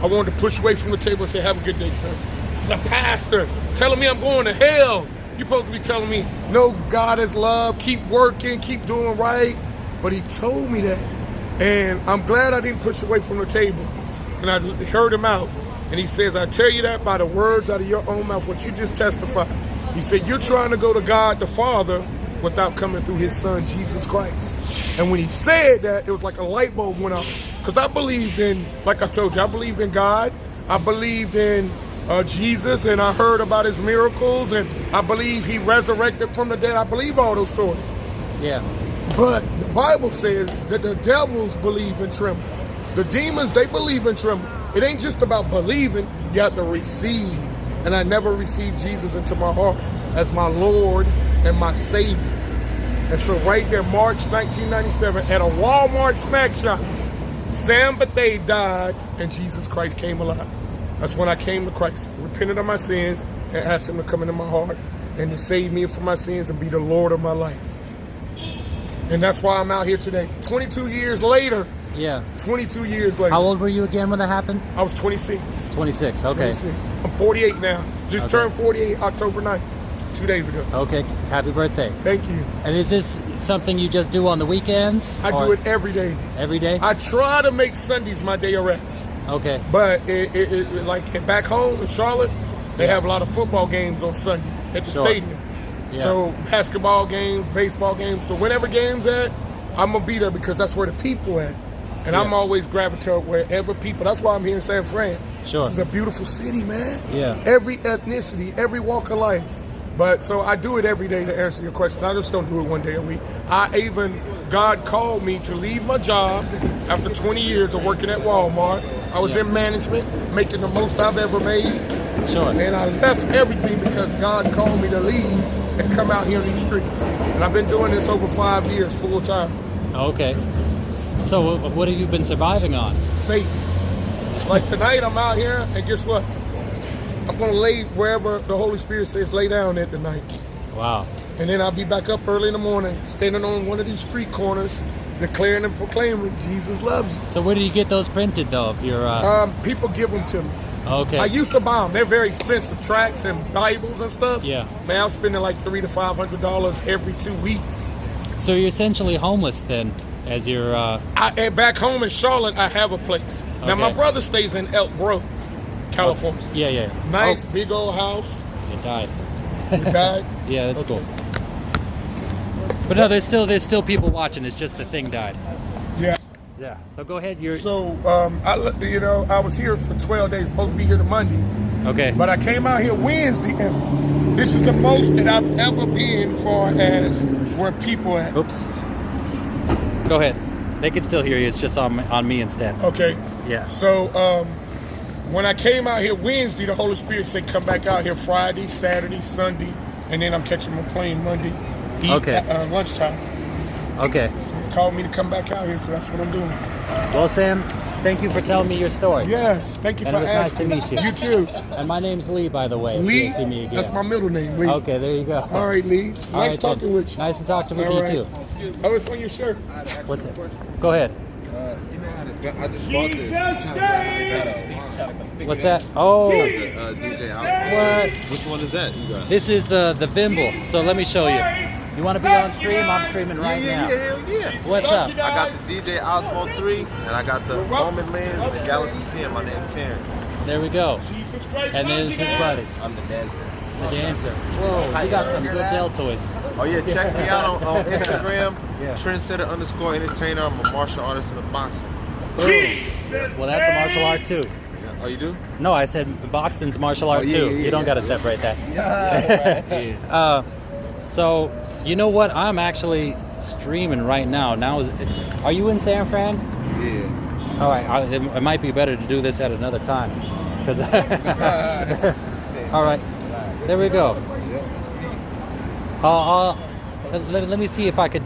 I wanted to push away from the table and say, have a good day, sir. This is a pastor telling me I'm going to hell. You're supposed to be telling me, no, God is love, keep working, keep doing right. But he told me that. And I'm glad I didn't push away from the table. And I heard him out. And he says, I tell you that by the words out of your own mouth, what you just testified. He said, you're trying to go to God the Father without coming through his son, Jesus Christ. And when he said that, it was like a light bulb went off. Because I believed in, like I told you, I believed in God. I believed in Jesus, and I heard about his miracles, and I believe he resurrected from the dead. I believe all those stories. Yeah. But the Bible says that the devils believe and tremble. The demons, they believe and tremble. It ain't just about believing, you have to receive. And I never received Jesus into my heart as my Lord and my Savior. And so right there, March 1997, at a Walmart snack shop, Sam Bethea died and Jesus Christ came alive. That's when I came to Christ, repented of my sins, and asked him to come into my heart and to save me from my sins and be the Lord of my life. And that's why I'm out here today. 22 years later. Yeah. 22 years later. How old were you again when that happened? I was 26. 26, okay. 26. I'm 48 now. Just turned 48 October 9th, 2 days ago. Okay, happy birthday. Thank you. And is this something you just do on the weekends? I do it every day. Every day? I try to make Sundays my day of rest. Okay. But like back home in Charlotte, they have a lot of football games on Sunday at the stadium. Yeah. So basketball games, baseball games. So whenever games at, I'm gonna be there because that's where the people at. And I'm always gravitate wherever people. That's why I'm here in San Fran. Sure. This is a beautiful city, man. Yeah. Every ethnicity, every walk of life. But so I do it every day to answer your question. I just don't do it one day a week. God called me to leave my job after 20 years of working at Walmart. I was in management, making the most I've ever made. Sure. And I left everything because God called me to leave and come out here in these streets. And I've been doing this over 5 years full time. Okay. So what have you been surviving on? Faith. Like tonight I'm out here and guess what? I'm going to lay wherever the Holy Spirit says lay down at tonight. Wow. And then I'll be back up early in the morning, standing on one of these street corners, declaring and proclaiming Jesus loves you. So where do you get those printed though? If you're people give them to me. Okay. I used to buy them. They're very expensive, tracts and Bibles and stuff. Yeah. Man, I'm spending like $300 to $500 every 2 weeks. So you're essentially homeless then, as you're. And back home in Charlotte, I have a place. Now my brother stays in Elk Grove, California. Yeah, yeah. Nice big old house. He died. He died. Yeah, that's cool. But no, there's still people watching. It's just the thing died. Yeah. Yeah. So go ahead. So I was here for 12 days. Supposed to be here to Monday. Okay. But I came out here Wednesday, and this is the most that I've ever been far as where people at. Oops. Go ahead. They can still hear you. It's just on me instead. Okay. Yeah. So when I came out here Wednesday, the Holy Spirit said come back out here Friday, Saturday, Sunday, and then I'm catching my plane Monday. Lunchtime. Okay. So he called me to come back out here, so that's what I'm doing. Well, Sam, thank you for telling me your story. Yes, thank you and for asking. It was nice to meet you. You too. And my name's Lee, by the way. Lee? If you see me again. That's my middle name, Lee. Okay, there you go. All right, Lee. Nice talking with you. Nice to talk with you, too. Oh, it's on your shirt. What's it? Go ahead. I just bought this. What's that? Oh. DJ What? Which one is that you got? This is the Vimble. So let me show you. You want to be on stream? I'm streaming right now. Yeah, hell yeah. What's up? I got the DJ Osmo 3, and I got the Roman Lens and the Galaxy 10. My name is Terrence. There we go. And there's his buddy. I'm the dancer. The dancer. Whoa, you got some good deltoids. Oh yeah, check me out on Instagram. Trendsetter_entertainer. I'm a martial artist and a boxer. Well, that's a martial art too. Oh, you do? No, I said boxing's martial art too. You don't got to separate that. Yeah. So, you know what? I'm actually streaming right now. Are you in San Fran? Yeah. All right. It might be better to do this at another time. All right. There we go. Let me see if I could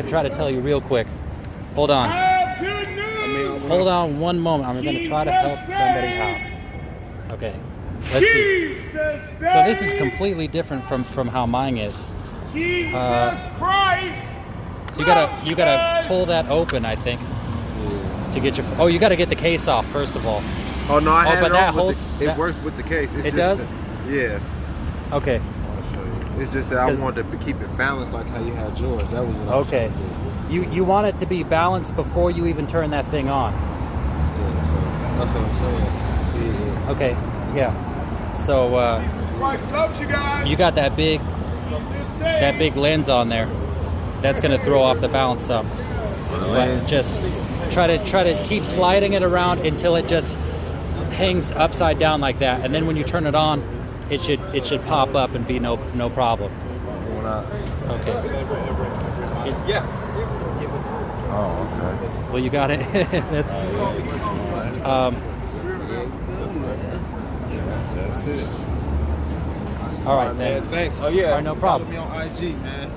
try to tell you real quick. Hold on. Hold on one moment. I'm going to try to help somebody out. Okay. Let's see. So this is completely different from how mine is. You gotta pull that open, I think, to get your. Oh, you gotta get the case off first of all. Oh no, I had but it that on holds. it works with the case. It's it does. Yeah. Okay. I'll show you. It's just that I wanted to keep it balanced like how you had yours. That was what okay. You want it to be balanced before you even turn that thing on. Yeah, so that's what I'm saying. See it. Okay. Yeah. So Christ loves you guys. you got that big that big lens on there, that's going to throw off the balance some. But just try to keep sliding it around until it just hangs upside down like that, and then when you turn it on, it should pop up and be no problem. Okay. Yes. Oh, okay. Well, you got it. That's it. All right, man. Thanks. Oh yeah. All right, no problem. Follow me on IG, man.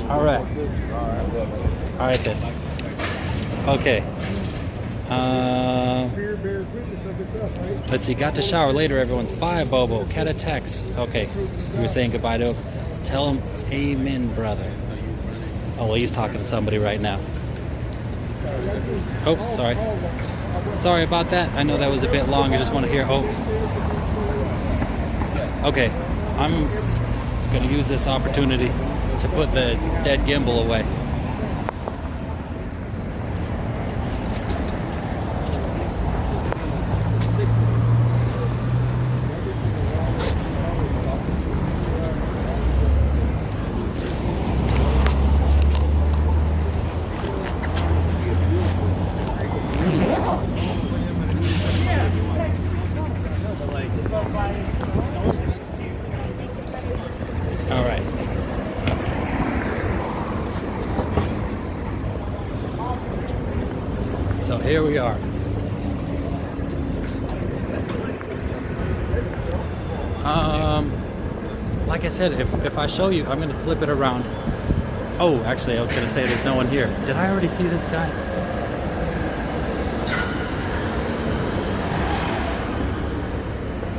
All right. All right then. Okay. Let's see. Got to shower later, everyone. Bye, Bobo. Cat a text. Okay. You were saying goodbye to him. Tell him amen, brother. Oh, well, he's talking to somebody right now. Oh, sorry. Sorry about that. I know that was a bit long. I just want to hear. Oh. Okay. I'm going to use this opportunity to put the dead gimbal away. All right. So here we are. Like I said, if I show you, I'm gonna flip it around. Oh, actually, I was gonna say there's no one here. Did I already see this guy?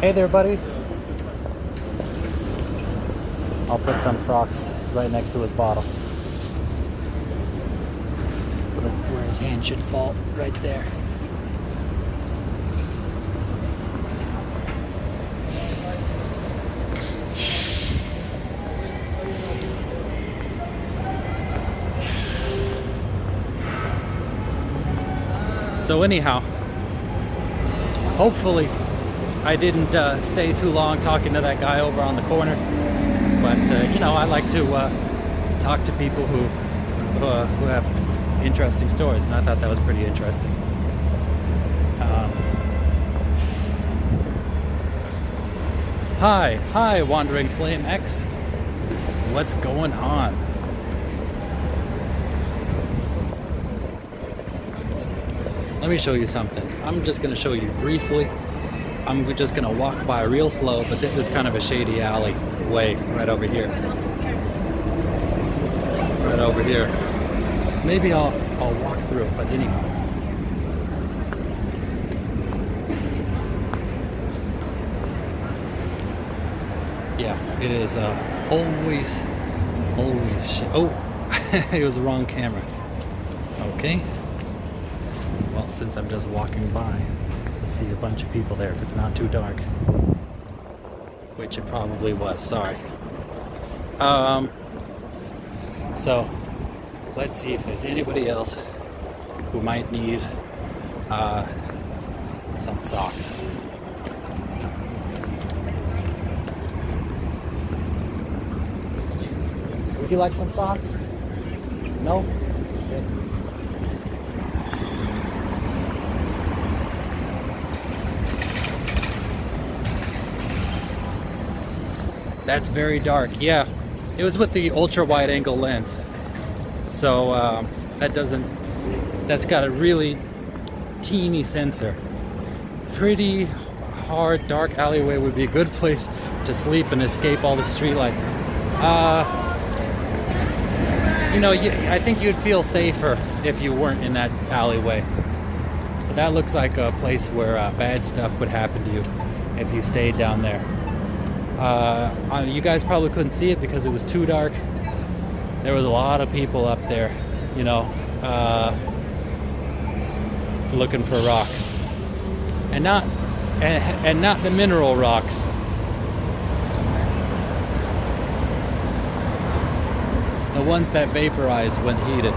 Hey there, buddy. I'll put some socks right next to his bottle. Put it where his hand should fall, right there. So anyhow, hopefully I didn't stay too long talking to that guy over on the corner. But you know, I like to talk to people who have interesting stories, and I thought that was pretty interesting. Hi, Wandering Flame X. What's going on? Let me show you something. I'm just going to show you briefly. I'm just going to walk by real slow, but this is kind of a shady alley way right over here. Right over here. Maybe I'll walk through it, but anyhow. Yeah, it is always. Oh, it was the wrong camera. Okay. Well, since I'm just walking by, let's see a bunch of people there if it's not too dark. Which it probably was, sorry. So, let's see if there's anybody else who might need some socks. Would you like some socks? No? Okay. That's very dark. Yeah, it was with the ultra wide angle lens. So that's got a really teeny sensor. Pretty hard dark alleyway would be a good place to sleep and escape all the streetlights. You know, I think you'd feel safer if you weren't in that alleyway. But that looks like a place where bad stuff would happen to you if you stayed down there. You guys probably couldn't see it because it was too dark. There was a lot of people up there, you know, looking for rocks, and not the mineral rocks. The ones that vaporize when heated.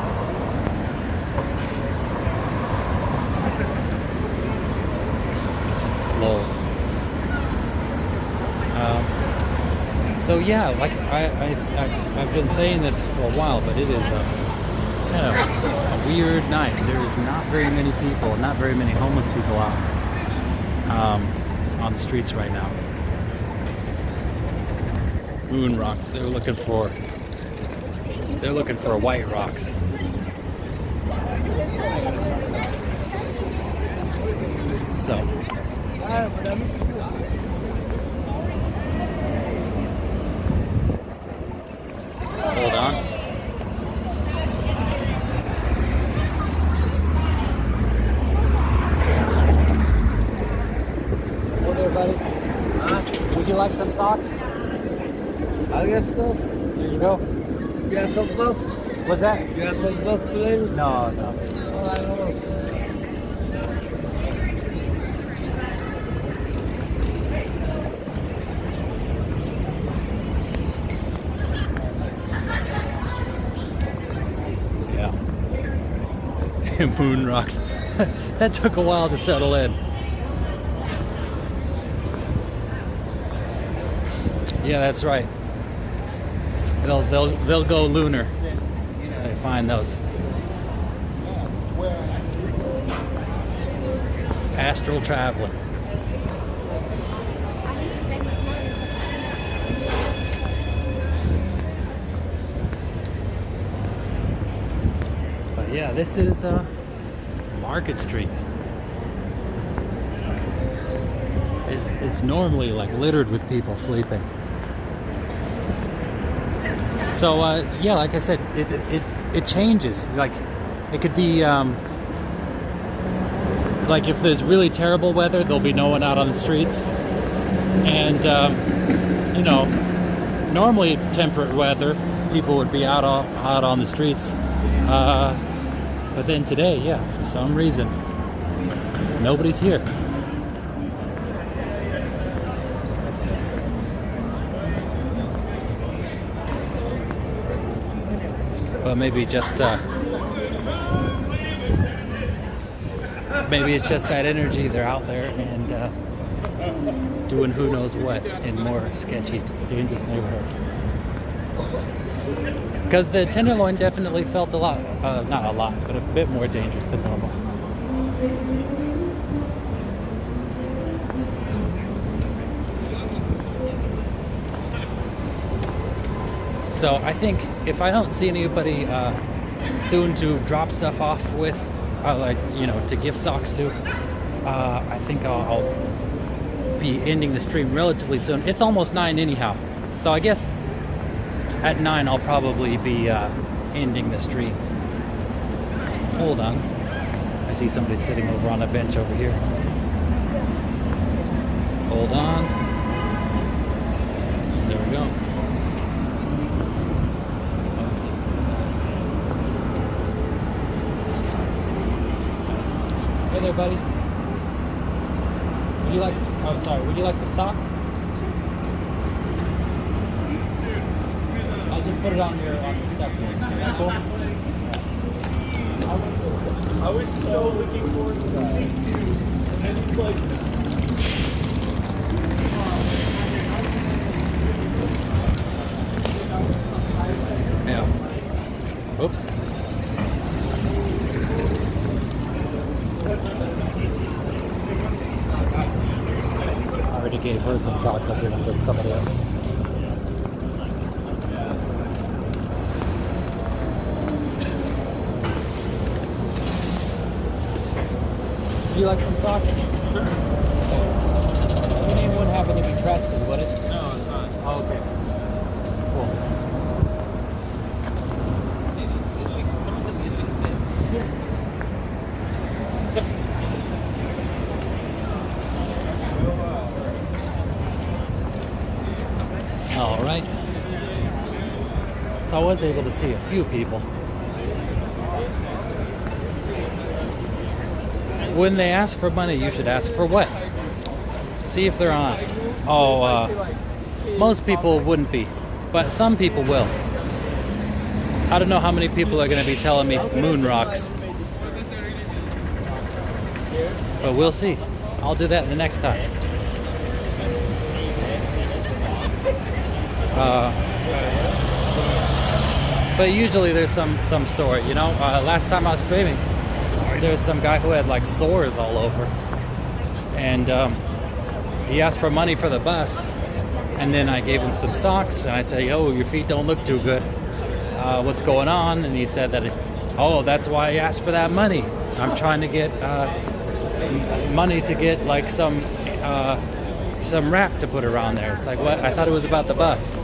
Lol. So yeah, like I've been saying this for a while, but it is kind of a weird night. There is not very many people, not very many homeless people out on the streets right now. Moon rocks. They're looking for white rocks. So. Hold on. Hey there, buddy. Would you like some socks? I guess so. Here you go. You got some bucks? What's that? You got some bucks for later? No, no. Oh, I don't know. Moon rocks. That took a while to settle in. Yeah, that's right. They'll go lunar. They find those. Astral traveling. But yeah, this is Market Street. It's normally like littered with people sleeping. So yeah, like I said, it changes. Like it could be like if there's really terrible weather, there'll be no one out on the streets. And you know, normally temperate weather, people would be out on the streets. But then today, yeah, for some reason, nobody's here. Well, maybe it's just that energy. They're out there and doing who knows what in more sketchy, dangerous neighborhoods. Because the Tenderloin definitely felt a lot, not a lot, but a bit more dangerous than normal. So I think if I don't see anybody soon to drop stuff off with, like, you know, to give socks to, I think I'll be ending the stream relatively soon. It's almost 9 anyhow. So I guess at 9 I'll probably be ending the stream. Hold on. I see somebody sitting over on a bench over here. Hold on. There we go. Hey there, buddy. Would you like, oh sorry, would you like some socks? I'll just put it on your step here. Is that cool? I was so looking forward to that. And it's like, Yeah. Oops. I already gave her some socks. I'll give them to somebody else. Would you like some socks? Sure. Your name wouldn't happen to be Preston, would it? no, it's not. Oh, okay. Cool. All right. So I was able to see a few people. When they ask for money, you should ask for what? See if they're honest. Oh, most people wouldn't be, but some people will. I don't know how many people are going to be telling me moon rocks, but we'll see. I'll do that the next time. But usually there's some story, you know. Last time I was streaming, there was some guy who had like sores all over, and he asked for money for the bus, and then I gave him some socks, and I said, "Yo, your feet don't look too good. What's going on?" And he said that, "Oh, that's why I asked for that money. I'm trying to get money to get like some wrap to put around there." It's like, what? I thought it was about the bus.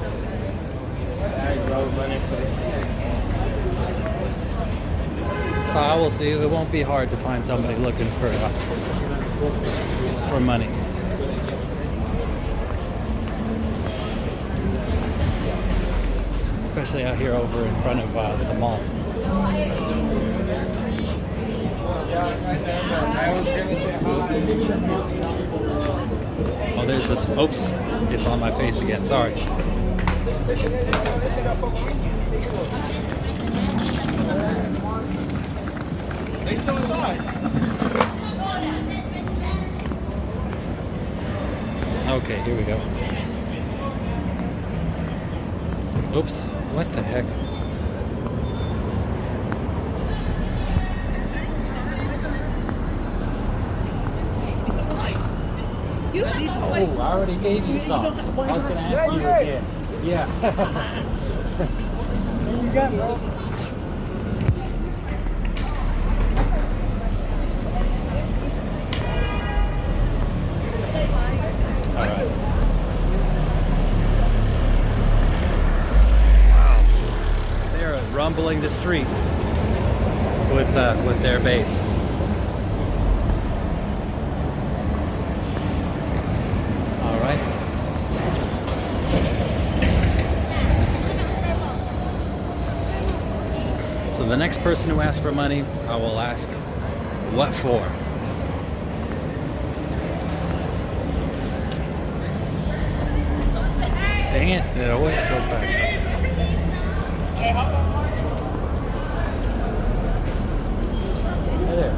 So I will see. It won't be hard to find somebody looking for money. Especially out here over in front of the mall. Oh, there's this. Oops, it's on my face again. Sorry. Okay, here we go. Oops, what the heck? Oh, I already gave you socks. I was gonna ask you again. Yeah. You got it. Rumbling the street with their bass. All right. So the next person who asks for money, I will ask, what for? Dang it, it always goes back. Hey there.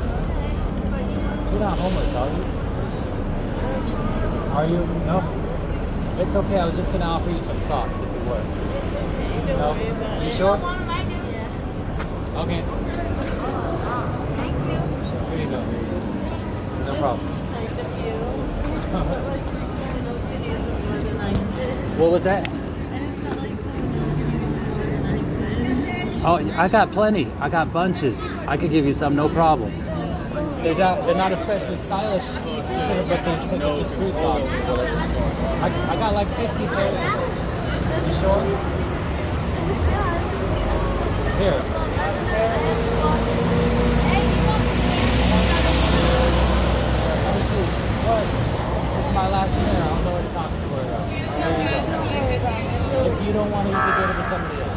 You're not homeless, are you? Are you? No? It's okay. I was just going to offer you some socks if you were. It's okay. Don't worry about it. You sure? Yeah. Okay. Here you go. No problem. What was that? Oh, I got plenty. I got bunches. I could give you some, no problem. They're not especially stylish, but they're just crew socks. I got like 50 pairs. You sure? Here. Let me see. What? This is my last pair. I was already talking for it. There you go. If you don't want it, you can get it to somebody else.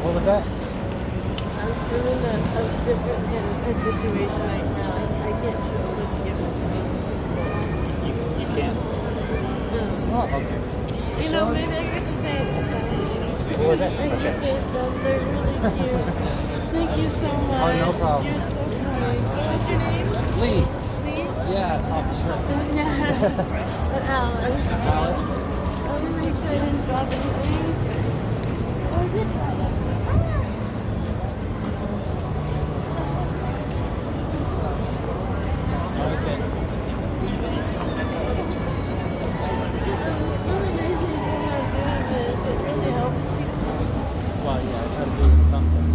What was that? I'm feeling a different kind of situation right now. I can't show the gifts to me. You can't? No. Oh, okay. You know, maybe I could just say What was that? I could just say them. They're really cute. Thank you so much. Oh, no problem. You're so kind. What's your name? Lee. Lee? Yeah, it's on the shirt. Yeah. Alice. Alice? I'm really excited to drop anything. Oh, good. Well, yeah, I try to do something.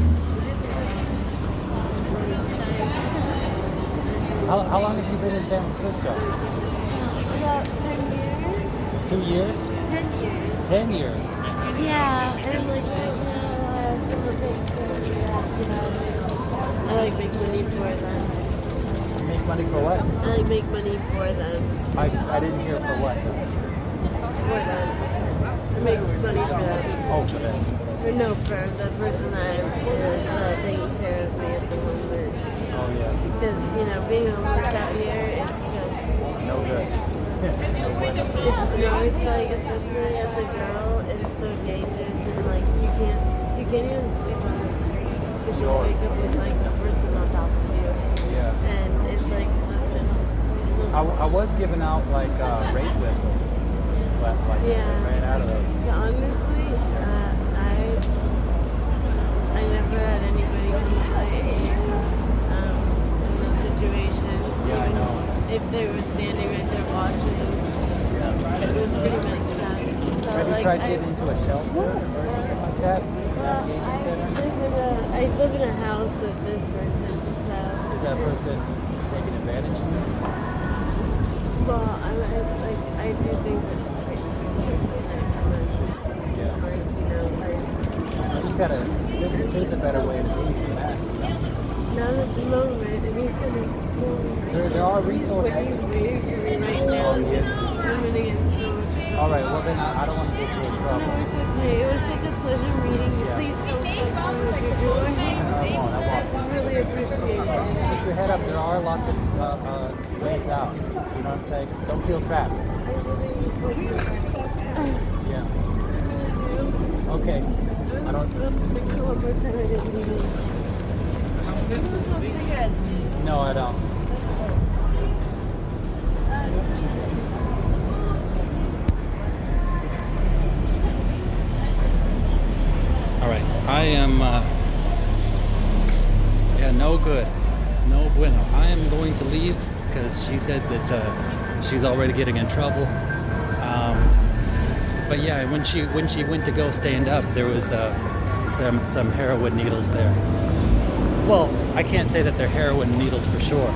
How long have you been in San Francisco? About 10 years. 2 years? 10 years. 10 years? Yeah, and like right now I'm looking for I like make money for them. You make money for what? I like make money for them. I didn't hear for what. For them. I make money for them. Oh, for that. Or no, for the person that is taking care of me at the moment. Oh, yeah. Because, you know, being homeless out here, it's just... No good. It's like, especially as a girl, it's so dangerous and like you can't even sleep on the street because you wake up with like a person on top of you. Yeah. And it's like just. I was giving out like rape whistles, but like Yeah. ran out of those. But honestly, I never had anybody come fight me in those situations. Yeah, I Even know. if they were standing right there watching, it was pretty messed up. So Have you like, tried getting into a shelter or anything like that? Navigation center? I live in a house with this person, so. Is that person taking advantage of you? Well, I do things with Yeah. You gotta. There's a better way to be than that. not at the moment, and he's gonna. There are What resources. he's waiting for me right now is yes. coming in so much. All right. Well, then I don't want to get you in No, trouble. it's okay. It was such a pleasure meeting you. Yeah. Please don't stop doing what you're doing. I won't. I really appreciate it. Keep your head up. There are lots of ways out. You know what I'm saying? Don't feel trapped. I really hope you're right. Yeah. Okay. I don't. One more time, I didn't mean it. You don't smoke cigarettes. No, I don't. All right. I am. Yeah, no good. No bueno. I am going to leave because she said that she's already getting in trouble. But yeah, when she went to go stand up, there was some heroin needles there. Well, I can't say that they're heroin needles for sure,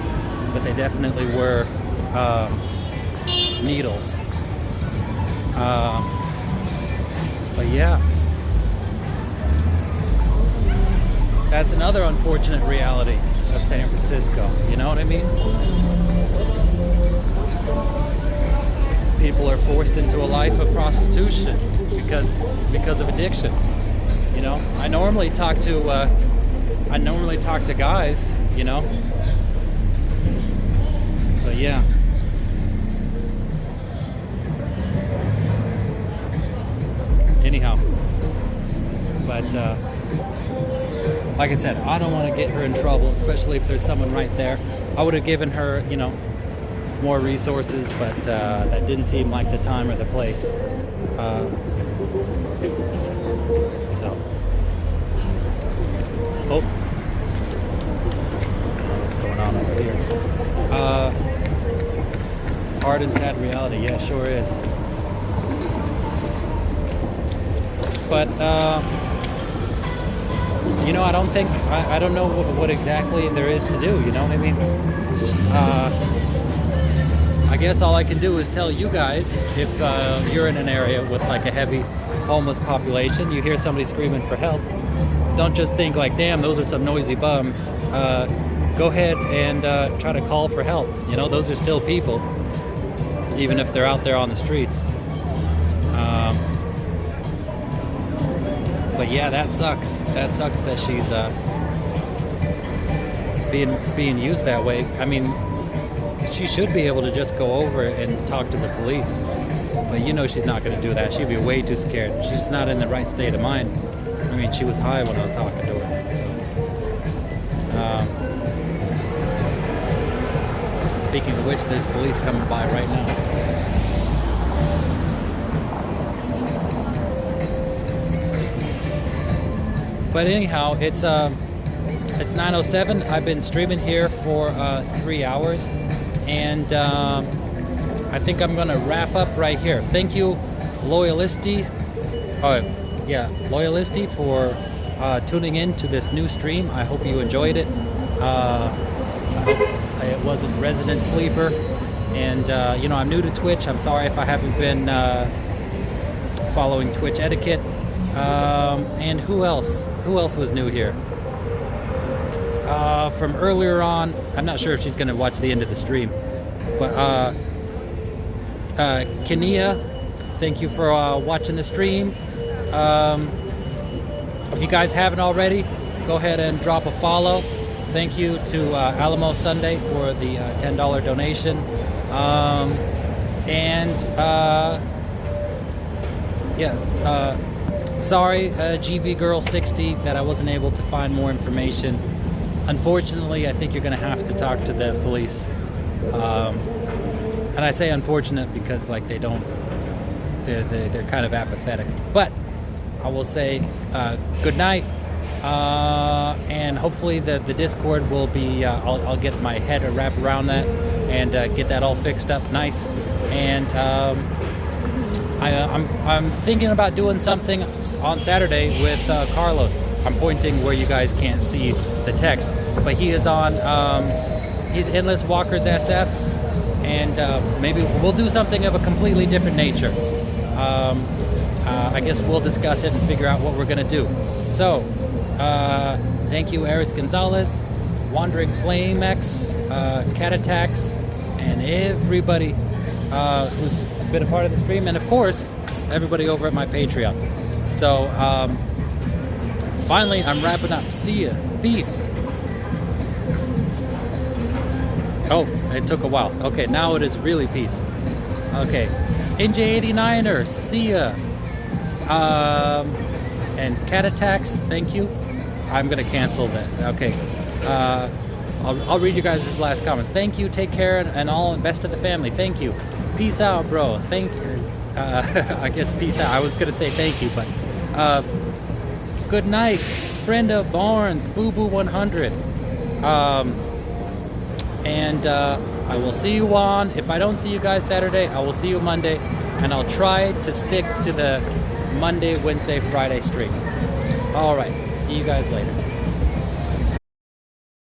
but they definitely were needles. But yeah, that's another unfortunate reality of San Francisco. You know what I mean? People are forced into a life of prostitution because of addiction. You know, I normally talk to guys, you know. But yeah. Anyhow. But like I said, I don't want to get her in trouble, especially if there's someone right there. I would have given her, you know, more resources, but that didn't seem like the time or the place. So. Oh. What's going on over here? Hard and sad reality. Yeah, sure is. But, you know, I don't know what exactly there is to do, you know what I mean? I guess all I can do is tell you guys, if you're in an area with like a heavy homeless population, you hear somebody screaming for help, don't just think like, damn, those are some noisy bums. Go ahead and try to call for help. You know, those are still people, even if they're out there on the streets. But yeah, that sucks. That sucks that she's being used that way. I mean, she should be able to just go over and talk to the police. But you know she's not going to do that. She'd be way too scared. She's not in the right state of mind. I mean, she was high when I was talking to her. So, speaking of which, there's police coming by right now. But anyhow, it's 9:07. I've been streaming here for 3 hours, and I think I'm gonna wrap up right here. Thank you, Loyalisti. Loyalisti, for tuning in to this new stream. I hope you enjoyed it. I hope it wasn't Resident Sleeper. And you know, I'm new to Twitch. I'm sorry if I haven't been following Twitch etiquette. And who else? Who else was new here? From earlier on, I'm not sure if she's gonna watch the end of the stream, but Kenia, thank you for watching the stream. If you guys haven't already, go ahead and drop a follow. Thank you to Alamo Sunday for the $10 donation. Sorry, GV Girl 60, that I wasn't able to find more information unfortunately, I think you're going to have to talk to the police. And I say unfortunate because like they're kind of apathetic. But I will say good night, and hopefully the Discord will be. I'll get my head wrapped around that and get that all fixed up nice. And I'm thinking about doing something on Saturday with Carlos. I'm pointing where you guys can't see the text, but he is on. He's Endless Walkers SF, and maybe we'll do something of a completely different nature. I guess we'll discuss it and figure out what we're gonna do. So, thank you, Aris Gonzalez, Wandering Flame X, Cat Attacks, and everybody who's been a part of the stream, and of course, everybody over at my Patreon. So, finally, I'm wrapping up. See ya. Peace. Oh, it took a while. Okay, now it is really peace. Okay. NJ89er, see ya. And Cat Attacks, thank you. I'm gonna cancel that. Okay. I'll read you guys' last comments. Thank you, take care, and all best to the family. Thank you. Peace out, bro. Thank you. I guess peace out. I was gonna say thank you, but good night, Brenda Barnes, Boo Boo 100. And I will see you on. If I don't see you guys Saturday, I will see you Monday, and I'll try to stick to the Monday, Wednesday, Friday stream. All right. See you guys later.